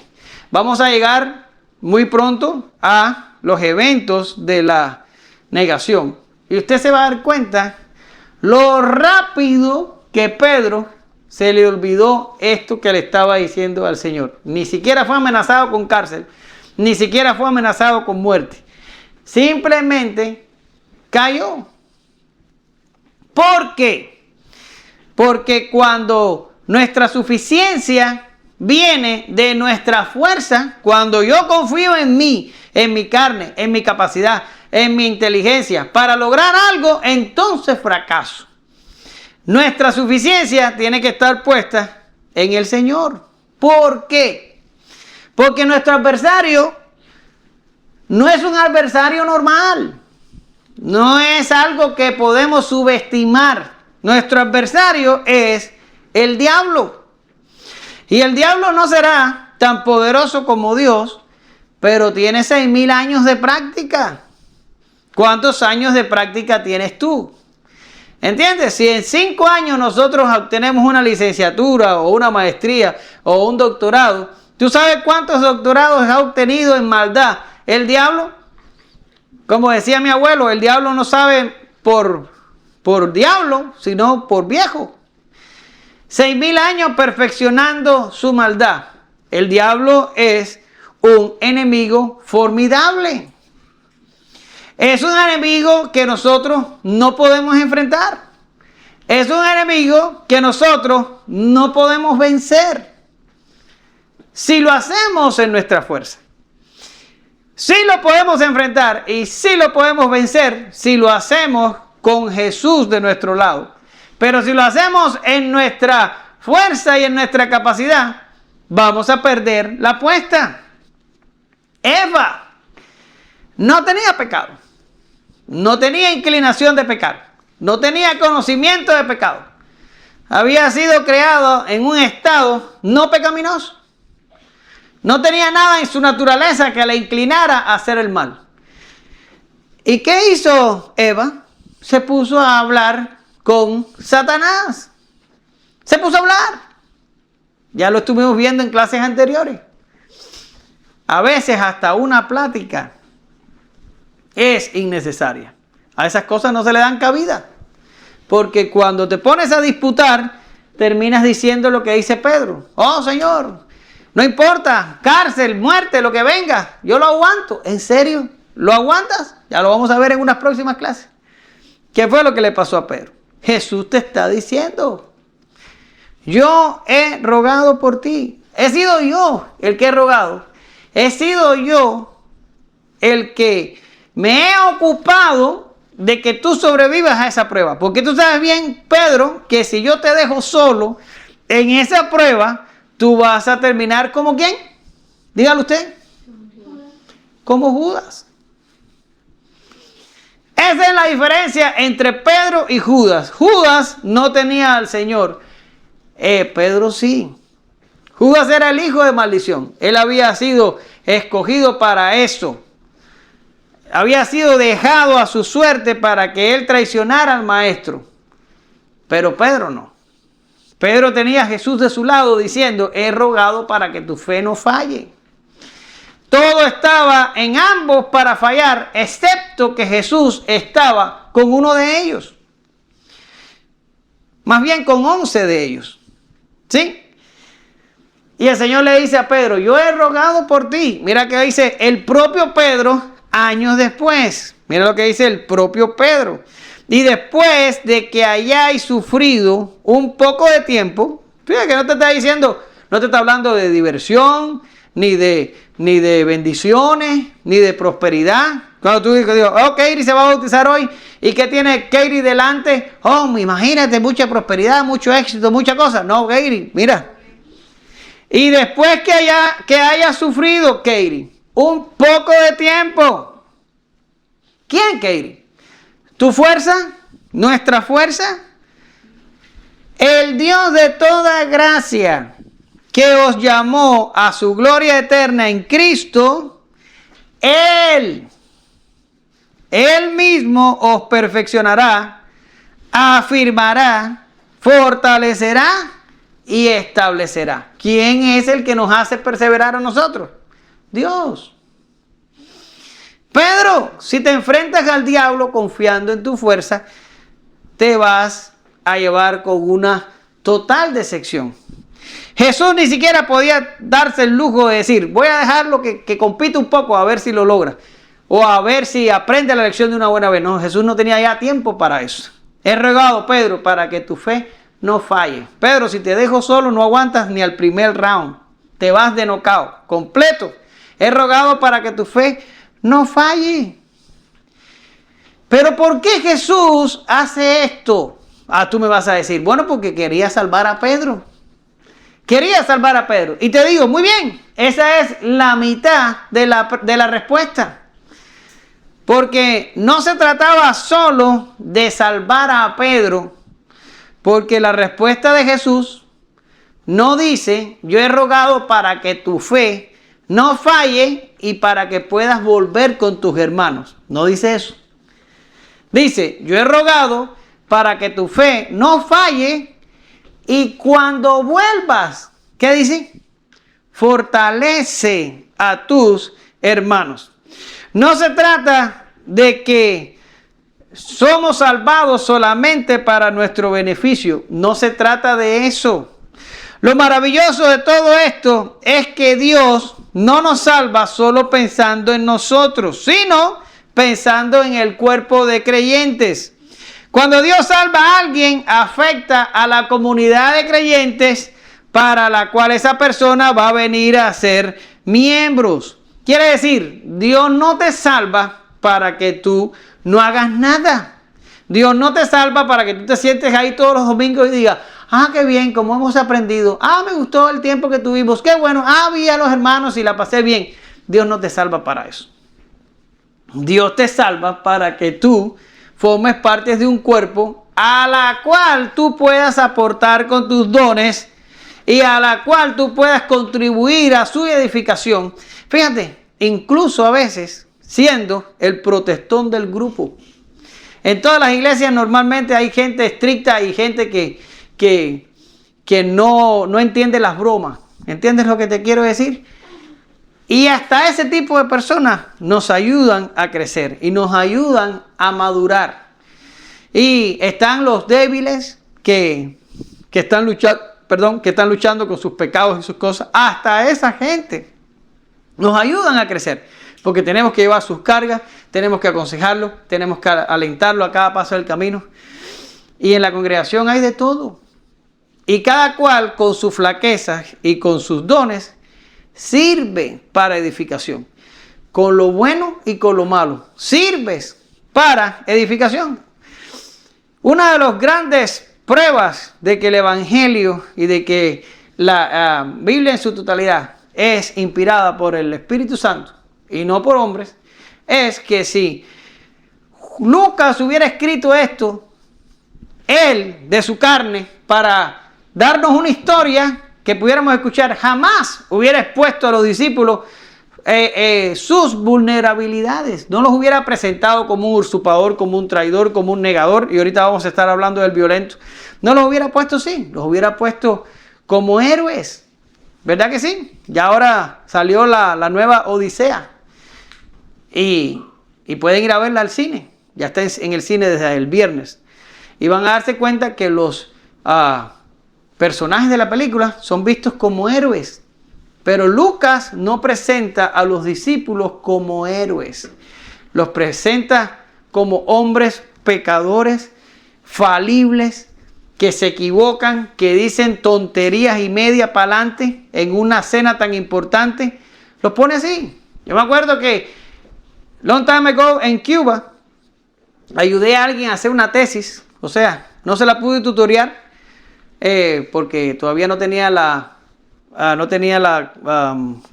Vamos a llegar muy pronto a los eventos de la negación. Y usted se va a dar cuenta lo rápido que Pedro se le olvidó esto que le estaba diciendo al Señor. Ni siquiera fue amenazado con cárcel, ni siquiera fue amenazado con muerte. Simplemente cayó. ¿Por qué? Porque cuando nuestra suficiencia viene de nuestra fuerza, cuando yo confío en mí, en mi carne, en mi capacidad, en mi inteligencia, para lograr algo, entonces fracaso. Nuestra suficiencia tiene que estar puesta en el Señor. ¿Por qué? Porque nuestro adversario no es un adversario normal. No es algo que podemos subestimar. Nuestro adversario es el diablo. Y el diablo no será tan poderoso como Dios, pero tiene 6,000 años de práctica. ¿Cuántos años de práctica tienes tú? ¿Entiendes? Si en 5 años nosotros obtenemos una licenciatura o una maestría o un doctorado, ¿tú sabes cuántos doctorados ha obtenido en maldad el diablo? Como decía mi abuelo, el diablo no sabe por diablo, sino por viejo. 6,000 años perfeccionando su maldad. El diablo es un enemigo formidable. Es un enemigo que nosotros no podemos enfrentar. Es un enemigo que nosotros no podemos vencer. Si lo hacemos en nuestra fuerza. Sí lo podemos enfrentar y sí lo podemos vencer si lo hacemos con Jesús de nuestro lado. Pero si lo hacemos en nuestra fuerza y en nuestra capacidad, vamos a perder la apuesta. Eva no tenía pecado. No tenía inclinación de pecar. No tenía conocimiento de pecado. Había sido creado en un estado no pecaminoso. No tenía nada en su naturaleza que le inclinara a hacer el mal. ¿Y qué hizo Eva? Se puso a hablar con Satanás. Se puso a hablar. Ya lo estuvimos viendo en clases anteriores. A veces hasta una plática es innecesaria. A esas cosas no se le dan cabida. Porque cuando te pones a disputar, terminas diciendo lo que dice Pedro. Oh, Señor, no importa, cárcel, muerte, lo que venga, yo lo aguanto. ¿En serio? ¿Lo aguantas? Ya lo vamos a ver en unas próximas clases. ¿Qué fue lo que le pasó a Pedro? Jesús te está diciendo, yo he rogado por ti. He sido yo el que he rogado. He sido yo el que me he ocupado de que tú sobrevivas a esa prueba. Porque tú sabes bien, Pedro, que si yo te dejo solo en esa prueba, tú vas a terminar como ¿quién? Dígalo usted. Como Judas. Esa es la diferencia entre Pedro y Judas. Judas no tenía al Señor. Pedro sí. Judas era el hijo de maldición. Él había sido escogido para eso. Había sido dejado a su suerte para que él traicionara al maestro. Pero Pedro no. Pedro tenía a Jesús de su lado diciendo, he rogado para que tu fe no falle. Todo estaba en ambos para fallar, excepto que Jesús estaba con uno de ellos. Más bien con 11 de ellos. ¿Sí? Y el Señor le dice a Pedro, yo he rogado por ti. Mira que dice el propio Pedro años después. Mira lo que dice el propio Pedro. Y después de que hayáis sufrido un poco de tiempo, fíjate que no te está diciendo, no te está hablando de diversión, ni de bendiciones, ni de prosperidad. Cuando tú dices, oh, Katie se va a bautizar hoy, ¿y qué tiene Katie delante? Oh, imagínate, mucha prosperidad, mucho éxito, mucha cosa. No, Katie, mira. Y después que haya sufrido, Katie, un poco de tiempo. ¿Quién, Katie? ¿Tu fuerza? ¿Nuestra fuerza? El Dios de toda gracia, que os llamó a su gloria eterna en Cristo, Él mismo os perfeccionará, afirmará, fortalecerá y establecerá. ¿Quién es el que nos hace perseverar a nosotros? Dios. Pedro, si te enfrentas al diablo confiando en tu fuerza, te vas a llevar con una total decepción. Jesús ni siquiera podía darse el lujo de decir, voy a dejarlo que compite un poco a ver si lo logra. O a ver si aprende la lección de una buena vez. No, Jesús no tenía ya tiempo para eso. He rogado, Pedro, para que tu fe no falle. Pedro, si te dejo solo, no aguantas ni al primer round. Te vas de knockout completo. He rogado para que tu fe no falle. Pero ¿por qué Jesús hace esto? Tú me vas a decir, bueno, porque quería salvar a Pedro. Quería salvar a Pedro. Y te digo, muy bien, esa es la mitad de la respuesta. Porque no se trataba solo de salvar a Pedro, porque la respuesta de Jesús no dice, yo he rogado para que tu fe no falle y para que puedas volver con tus hermanos. No dice eso. Dice, yo he rogado para que tu fe no falle y cuando vuelvas, ¿qué dice? Fortalece a tus hermanos. No se trata de que somos salvados solamente para nuestro beneficio. No se trata de eso. Lo maravilloso de todo esto es que Dios no nos salva solo pensando en nosotros, sino pensando en el cuerpo de creyentes. Cuando Dios salva a alguien, afecta a la comunidad de creyentes para la cual esa persona va a venir a ser miembros. Quiere decir, Dios no te salva para que tú no hagas nada. Dios no te salva para que tú te sientes ahí todos los domingos y digas, qué bien, como hemos aprendido. Me gustó el tiempo que tuvimos. Qué bueno. Vi a los hermanos y la pasé bien. Dios no te salva para eso. Dios te salva para que tú formes parte de un cuerpo a la cual tú puedas aportar con tus dones y a la cual tú puedas contribuir a su edificación. Fíjate, incluso a veces siendo el protestón del grupo. En todas las iglesias normalmente hay gente estricta y gente que no entiende las bromas. ¿Entiendes lo que te quiero decir? Y hasta ese tipo de personas nos ayudan a crecer y nos ayudan a madurar. Y están los débiles que están luchando con sus pecados y sus cosas. Hasta esa gente nos ayudan a crecer. Porque tenemos que llevar sus cargas, tenemos que aconsejarlo, tenemos que alentarlo a cada paso del camino. Y en la congregación hay de todo. Y cada cual con sus flaquezas y con sus dones sirve para edificación. Con lo bueno y con lo malo. Sirves para edificación. Una de las grandes pruebas de que el Evangelio y de que la Biblia en su totalidad es inspirada por el Espíritu Santo y no por hombres, es que si Lucas hubiera escrito esto, él de su carne, para darnos una historia que pudiéramos escuchar, jamás hubiera expuesto a los discípulos sus vulnerabilidades. No los hubiera presentado como un usurpador, como un traidor, como un negador. Y ahorita vamos a estar hablando del violento. No los hubiera puesto así. Los hubiera puesto como héroes. ¿Verdad que sí? Ya ahora salió la nueva Odisea. Y pueden ir a verla al cine. Ya está en el cine desde el viernes. Y van a darse cuenta que los personajes de la película son vistos como héroes. Pero Lucas no presenta a los discípulos como héroes. Los presenta como hombres pecadores, falibles, que se equivocan, que dicen tonterías y media para adelante en una cena tan importante. Los pone así. Yo me acuerdo que long time ago en Cuba ayudé a alguien a hacer una tesis. O sea, no se la pude tutoriar porque todavía no tenía la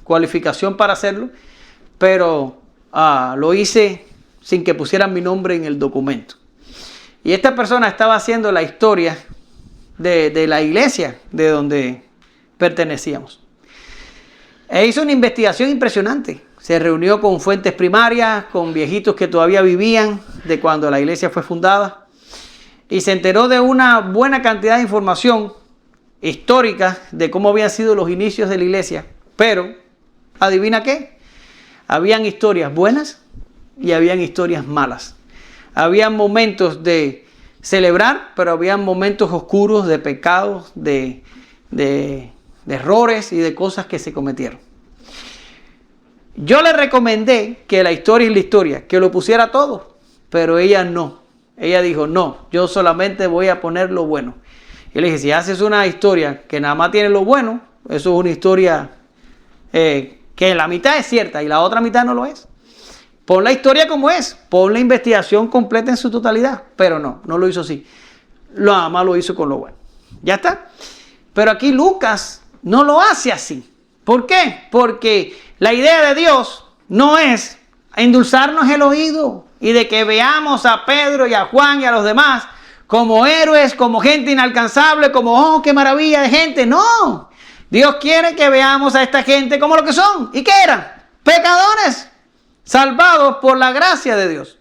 cualificación para hacerlo, pero lo hice sin que pusieran mi nombre en el documento. Y esta persona estaba haciendo la historia de la iglesia de donde pertenecíamos. E hizo una investigación impresionante. Se reunió con fuentes primarias, con viejitos que todavía vivían de cuando la iglesia fue fundada. Y se enteró de una buena cantidad de información histórica de cómo habían sido los inicios de la iglesia. Pero, ¿adivina qué? Habían historias buenas y habían historias malas. Habían momentos de celebrar, pero habían momentos oscuros de pecados, de errores y de cosas que se cometieron. Yo le recomendé que la historia es la historia, que lo pusiera todo, pero ella no. Ella dijo, no, yo solamente voy a poner lo bueno. Y le dije, si haces una historia que nada más tiene lo bueno, eso es una historia que la mitad es cierta y la otra mitad no lo es. Pon la historia como es, pon la investigación completa en su totalidad, pero no lo hizo así. Nada más lo hizo con lo bueno. ¿Ya está? Pero aquí Lucas no lo hace así. ¿Por qué? Porque la idea de Dios no es endulzarnos el oído y de que veamos a Pedro y a Juan y a los demás como héroes, como gente inalcanzable, como, oh, qué maravilla de gente. No, Dios quiere que veamos a esta gente como lo que son. ¿Y qué eran? Pecadores, salvados por la gracia de Dios.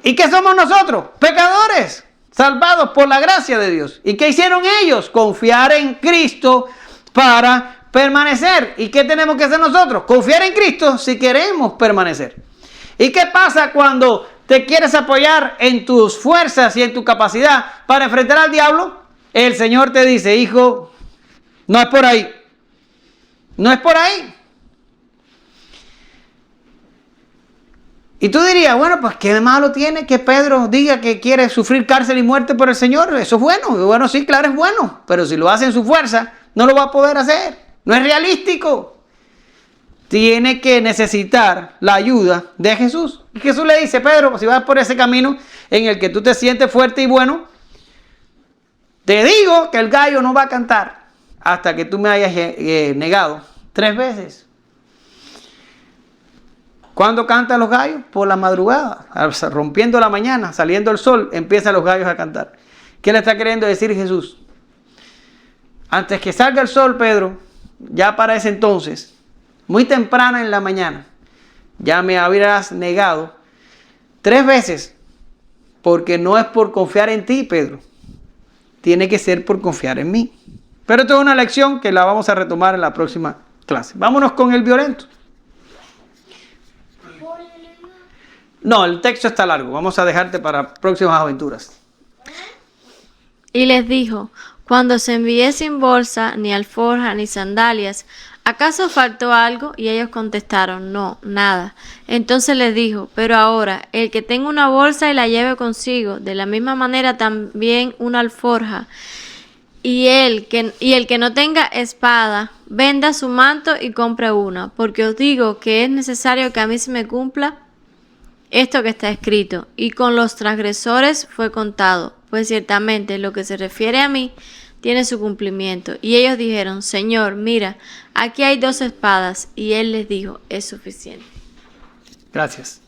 ¿Y qué somos nosotros? Pecadores, salvados por la gracia de Dios. ¿Y qué hicieron ellos? Confiar en Cristo para permanecer. ¿Y qué tenemos que hacer nosotros? Confiar en Cristo si queremos permanecer. ¿Y qué pasa cuando te quieres apoyar en tus fuerzas y en tu capacidad para enfrentar al diablo? El Señor te dice, hijo, no es por ahí. No es por ahí. Y tú dirías, bueno, pues qué malo tiene que Pedro diga que quiere sufrir cárcel y muerte por el Señor. Eso es bueno. Y bueno, sí, claro, es bueno. Pero si lo hace en su fuerza, no lo va a poder hacer. No es realístico. Tiene que necesitar la ayuda de Jesús. Y Jesús le dice, Pedro, si vas por ese camino en el que tú te sientes fuerte y bueno, te digo que el gallo no va a cantar hasta que tú me hayas negado 3 veces. ¿Cuándo cantan los gallos? Por la madrugada, rompiendo la mañana, saliendo el sol, empiezan los gallos a cantar. ¿Qué le está queriendo decir Jesús? Antes que salga el sol, Pedro, ya para ese entonces, muy temprana en la mañana, ya me habrás negado 3 veces, porque no es por confiar en ti, Pedro. Tiene que ser por confiar en mí. Pero esto es una lección que la vamos a retomar en la próxima clase. Vámonos con el violento. No, el texto está largo. Vamos a dejarte para próximas aventuras. Y les dijo, cuando se envíe sin bolsa, ni alforja, ni sandalias, ¿acaso faltó algo? Y ellos contestaron, no, nada. Entonces les dijo, pero ahora, el que tenga una bolsa y la lleve consigo, de la misma manera también una alforja. Y el que no tenga espada, venda su manto y compre una, porque os digo que es necesario que a mí se me cumpla esto que está escrito, y con los transgresores fue contado, pues ciertamente lo que se refiere a mí tiene su cumplimiento. Y ellos dijeron, Señor, mira, aquí hay 2 espadas. Y él les dijo, es suficiente. Gracias.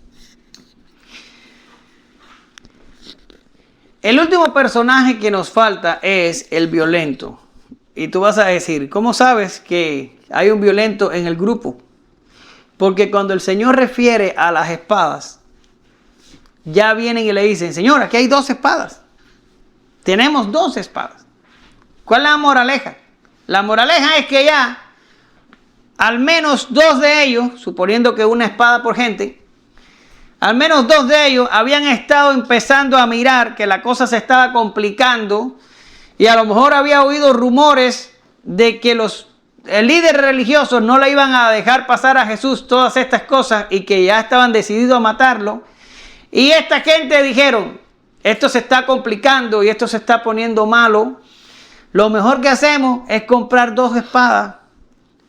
El último personaje que nos falta es el violento. Y tú vas a decir, ¿cómo sabes que hay un violento en el grupo? Porque cuando el Señor refiere a las espadas, ya vienen y le dicen, Señor, aquí hay 2 espadas. Tenemos 2 espadas. ¿Cuál es la moraleja? La moraleja es que ya al menos 2 de ellos, suponiendo que una espada por gente, al menos 2 de ellos habían estado empezando a mirar que la cosa se estaba complicando y a lo mejor había oído rumores de que los líderes religiosos no le iban a dejar pasar a Jesús todas estas cosas y que ya estaban decididos a matarlo. Y esta gente dijeron, esto se está complicando y esto se está poniendo malo. Lo mejor que hacemos es comprar 2 espadas,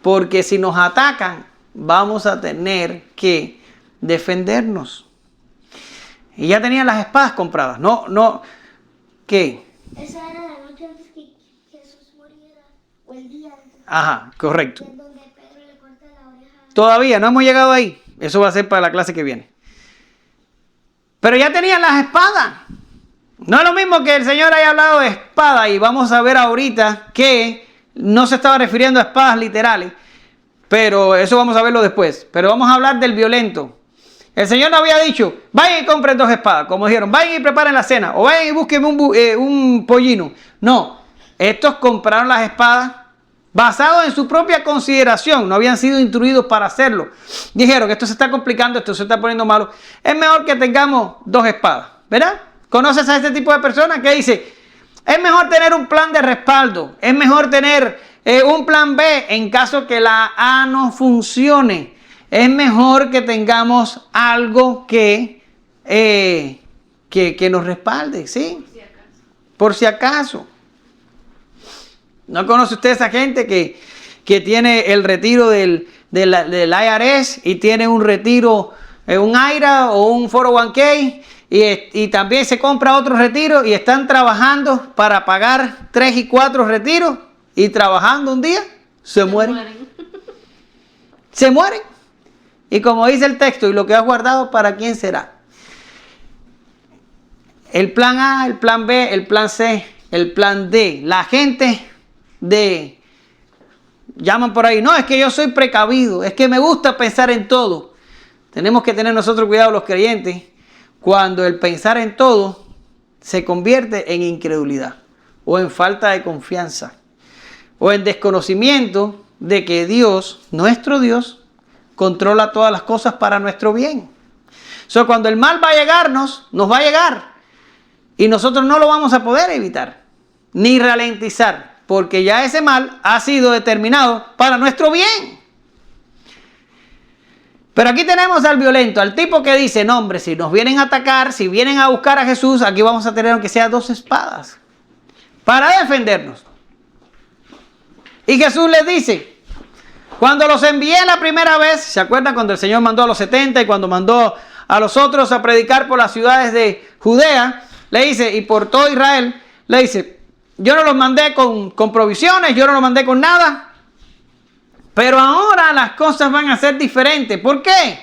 porque si nos atacan, vamos a tener que defendernos. Y ya tenían las espadas compradas. ¿Qué? Esa era la noche antes que Jesús muriera, o el día antes. Ajá, correcto. Donde Pedro le corta la oreja Todavía no hemos llegado ahí. Eso va a ser para la clase que viene. Pero ya tenían las espadas. No es lo mismo que el Señor haya hablado de espada, y vamos a ver ahorita que no se estaba refiriendo a espadas literales, pero eso vamos a verlo después. Pero vamos a hablar del violento. El Señor no había dicho, vayan y compren 2 espadas, como dijeron, vayan y preparen la cena, o vayan y busquen un pollino. No, estos compraron las espadas basados en su propia consideración, no habían sido instruidos para hacerlo. Dijeron, esto se está complicando, esto se está poniendo malo, es mejor que tengamos 2 espadas, ¿verdad? ¿Conoces a este tipo de personas que dice, es mejor tener un plan de respaldo, es mejor tener un plan B en caso que la A no funcione? Es mejor que tengamos algo que nos respalde, ¿sí? Por si acaso. ¿No conoce usted a esa gente que tiene el retiro del IRS y tiene un retiro, un IRA o un 401k y también se compra otro retiro y están trabajando para pagar 3 y 4 retiros y trabajando un día se mueren? Se mueren. Y como dice el texto, y lo que has guardado, ¿para quién será? El plan A, el plan B, el plan C, el plan D. La gente llaman por ahí, no, es que yo soy precavido, es que me gusta pensar en todo. Tenemos que tener nosotros cuidado los creyentes cuando el pensar en todo se convierte en incredulidad o en falta de confianza o en desconocimiento de que Dios, nuestro Dios, controla todas las cosas para nuestro bien. Cuando el mal va a llegarnos, nos va a llegar y nosotros no lo vamos a poder evitar ni ralentizar, porque ya ese mal ha sido determinado para nuestro bien. Pero aquí tenemos al violento, al tipo que dice, no hombre, si nos vienen a atacar, si vienen a buscar a Jesús, aquí vamos a tener aunque sea 2 espadas para defendernos. Y Jesús les dice, cuando los envié la primera vez, ¿se acuerdan cuando el Señor mandó a los 70 y cuando mandó a los otros a predicar por las ciudades de Judea? Le dice, y por todo Israel, le dice, yo no los mandé con provisiones, yo no los mandé con nada. Pero ahora las cosas van a ser diferentes. ¿Por qué?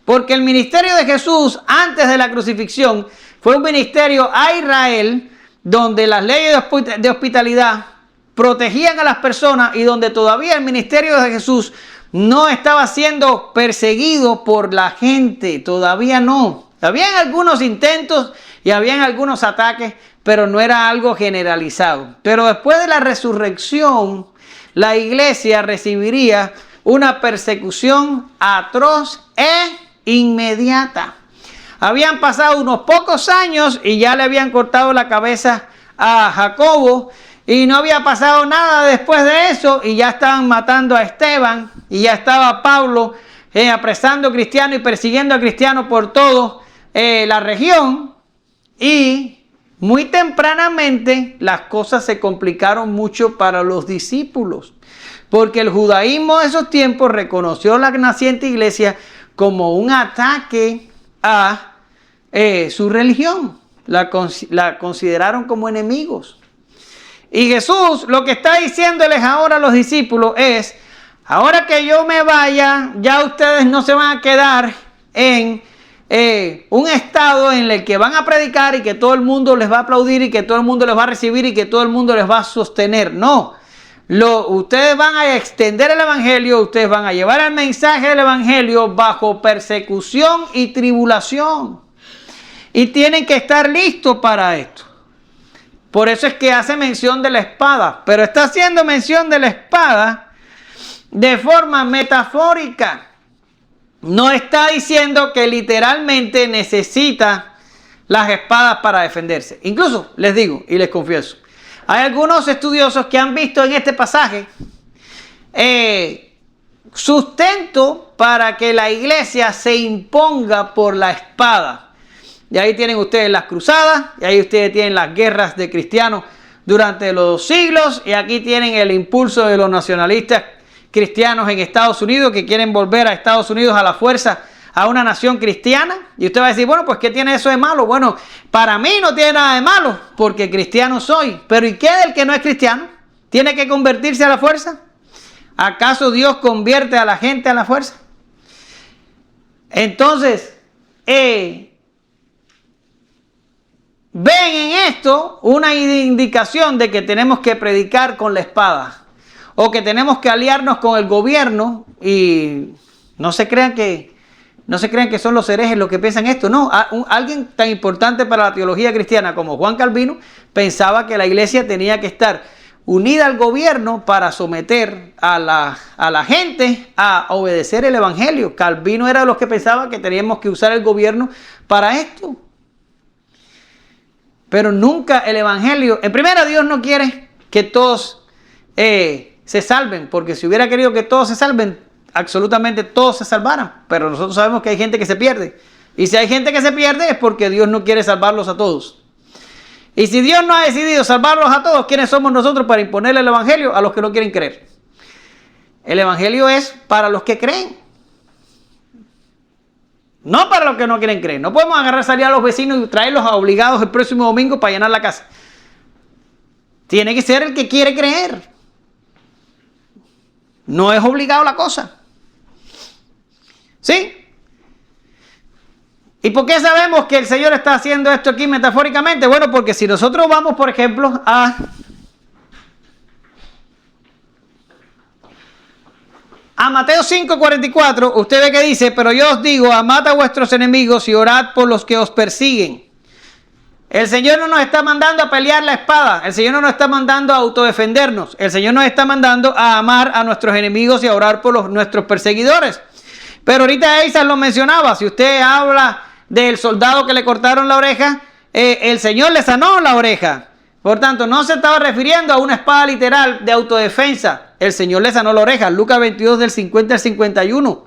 Porque el ministerio de Jesús antes de la crucifixión fue un ministerio a Israel donde las leyes de hospitalidad protegían a las personas y donde todavía el ministerio de Jesús no estaba siendo perseguido por la gente. Todavía no. Habían algunos intentos y habían algunos ataques, pero no era algo generalizado. Pero después de la resurrección, la iglesia recibiría una persecución atroz e inmediata. Habían pasado unos pocos años y ya le habían cortado la cabeza a Jacobo y no había pasado nada después de eso y ya estaban matando a Esteban y ya estaba Pablo apresando cristianos y persiguiendo a cristianos por toda la región. Y muy tempranamente las cosas se complicaron mucho para los discípulos, porque el judaísmo de esos tiempos reconoció la naciente iglesia como un ataque a su religión. La consideraron como enemigos. Y Jesús lo que está diciéndoles ahora a los discípulos es, ahora que yo me vaya, ya ustedes no se van a quedar en un estado en el que van a predicar y que todo el mundo les va a aplaudir y que todo el mundo les va a recibir y que todo el mundo les va a sostener. No, ustedes van a extender el evangelio, ustedes van a llevar el mensaje del evangelio bajo persecución y tribulación. Y tienen que estar listos para esto. Por eso es que hace mención de la espada, pero está haciendo mención de la espada de forma metafórica. No está diciendo que literalmente necesita las espadas para defenderse. Incluso les digo y les confieso, hay algunos estudiosos que han visto en este pasaje sustento para que la iglesia se imponga por la espada. Y ahí tienen ustedes las cruzadas, y ahí ustedes tienen las guerras de cristianos durante los siglos, y aquí tienen el impulso de los nacionalistas cristianos en Estados Unidos que quieren volver a Estados Unidos a la fuerza a una nación cristiana. Y usted va a decir, bueno, pues ¿qué tiene eso de malo? Bueno, para mí no tiene nada de malo, porque cristiano soy. Pero ¿y qué del que no es cristiano? ¿Tiene que convertirse a la fuerza? ¿Acaso Dios convierte a la gente a la fuerza? Entonces, ven en esto una indicación de que tenemos que predicar con la espada o que tenemos que aliarnos con el gobierno. Y no se crean que son los herejes los que piensan esto. No, alguien tan importante para la teología cristiana como Juan Calvino pensaba que la iglesia tenía que estar unida al gobierno para someter a la gente a obedecer el evangelio. Calvino era de los que pensaba que teníamos que usar el gobierno para esto. Pero nunca el evangelio... En primera, Dios no quiere que todos se salven, porque si hubiera querido que todos se salven, absolutamente todos se salvaran. Pero nosotros sabemos que hay gente que se pierde. Y si hay gente que se pierde es porque Dios no quiere salvarlos a todos. Y si Dios no ha decidido salvarlos a todos, ¿quiénes somos nosotros para imponerle el evangelio a los que no quieren creer? El evangelio es para los que creen, no para los que no quieren creer. No podemos agarrar, salir a los vecinos y traerlos a obligados el próximo domingo para llenar la casa. Tiene que ser el que quiere creer. No es obligado la cosa. ¿Sí? ¿Y por qué sabemos que el Señor está haciendo esto aquí metafóricamente? Bueno, porque si nosotros vamos, por ejemplo, a Mateo 5:44, usted ve que dice: pero yo os digo, amad a vuestros enemigos y orad por los que os persiguen. El Señor no nos está mandando a pelear la espada. El Señor no nos está mandando a autodefendernos. El Señor nos está mandando a amar a nuestros enemigos y a orar por nuestros perseguidores. Pero ahorita Eisas lo mencionaba. Si usted habla del soldado que le cortaron la oreja, el Señor le sanó la oreja. Por tanto, no se estaba refiriendo a una espada literal de autodefensa. El Señor le sanó la oreja. Lucas 22 del 50 al 51.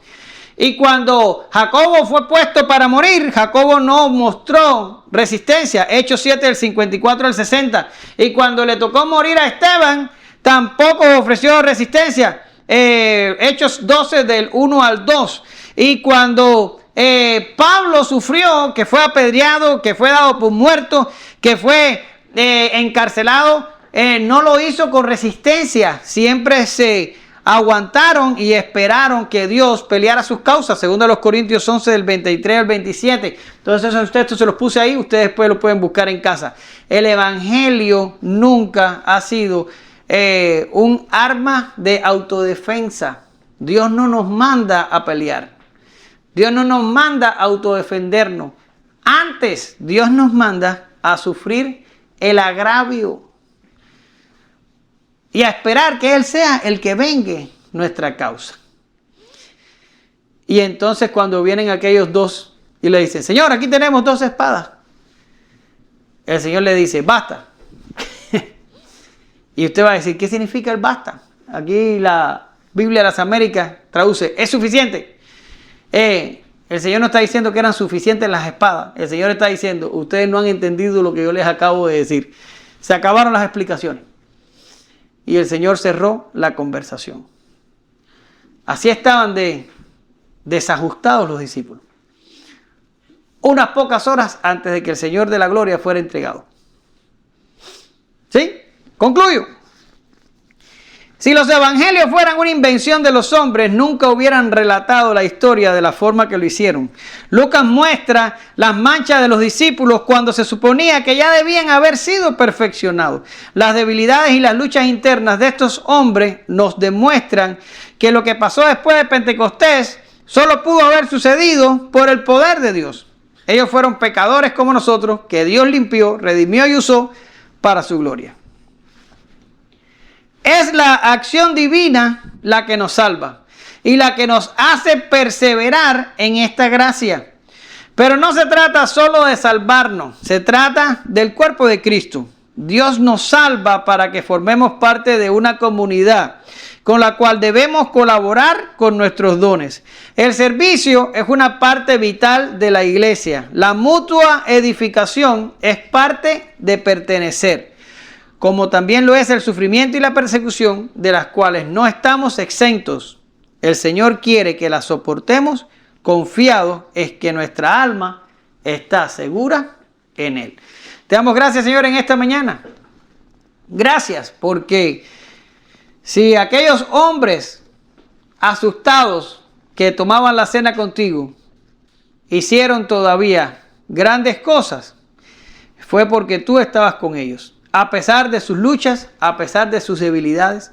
Y cuando Jacobo fue puesto para morir, Jacobo no mostró resistencia. Hechos 7 del 54 al 60. Y cuando le tocó morir a Esteban, tampoco ofreció resistencia. Hechos 12 del 1 al 2. Y cuando Pablo sufrió, que fue apedreado, que fue dado por muerto, que fue encarcelado, no lo hizo con resistencia. Siempre se aguantaron y esperaron que Dios peleara sus causas. Segundo a los Corintios 11 del 23 al 27. Entonces esos textos se los puse ahí. Ustedes después lo pueden buscar en casa. El evangelio nunca ha sido un arma de autodefensa. Dios no nos manda a pelear. Dios no nos manda a autodefendernos. Antes, Dios nos manda a sufrir el agravio y a esperar que Él sea el que vengue nuestra causa. Y entonces cuando vienen aquellos dos y le dicen: Señor, aquí tenemos 2 espadas. El Señor le dice: basta. Y usted va a decir: ¿qué significa el basta? Aquí la Biblia de las Américas traduce: es suficiente. El Señor no está diciendo que eran suficientes las espadas. El Señor está diciendo: ustedes no han entendido lo que yo les acabo de decir. Se acabaron las explicaciones. Y el Señor cerró la conversación. Así estaban desajustados los discípulos. Unas pocas horas antes de que el Señor de la gloria fuera entregado. ¿Sí? Concluyo. Si los evangelios fueran una invención de los hombres, nunca hubieran relatado la historia de la forma que lo hicieron. Lucas muestra las manchas de los discípulos cuando se suponía que ya debían haber sido perfeccionados. Las debilidades y las luchas internas de estos hombres nos demuestran que lo que pasó después de Pentecostés solo pudo haber sucedido por el poder de Dios. Ellos fueron pecadores como nosotros, que Dios limpió, redimió y usó para su gloria. Es la acción divina la que nos salva y la que nos hace perseverar en esta gracia. Pero no se trata solo de salvarnos, se trata del cuerpo de Cristo. Dios nos salva para que formemos parte de una comunidad con la cual debemos colaborar con nuestros dones. El servicio es una parte vital de la iglesia. La mutua edificación es parte de pertenecer, como también lo es el sufrimiento y la persecución, de las cuales no estamos exentos. El Señor quiere que las soportemos confiados en que nuestra alma está segura en Él. Te damos gracias, Señor, en esta mañana. Gracias, porque si aquellos hombres asustados que tomaban la cena contigo hicieron todavía grandes cosas, fue porque tú estabas con ellos, a pesar de sus luchas, a pesar de sus debilidades.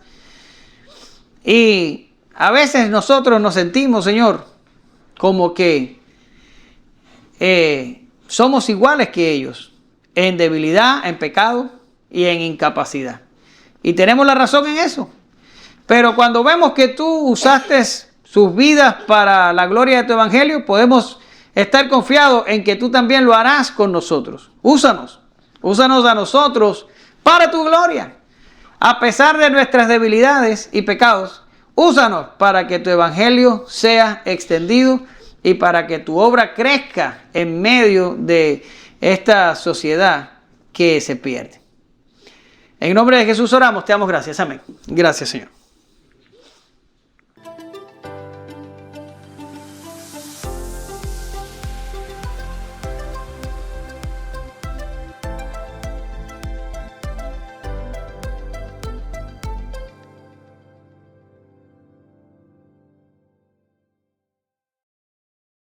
Y a veces nosotros nos sentimos, Señor, como que somos iguales que ellos, en debilidad, en pecado y en incapacidad. Y tenemos la razón en eso. Pero cuando vemos que tú usaste sus vidas para la gloria de tu evangelio, podemos estar confiados en que tú también lo harás con nosotros. Úsanos a nosotros para tu gloria. A pesar de nuestras debilidades y pecados, úsanos para que tu evangelio sea extendido y para que tu obra crezca en medio de esta sociedad que se pierde. En nombre de Jesús oramos, te damos gracias. Amén. Gracias, Señor.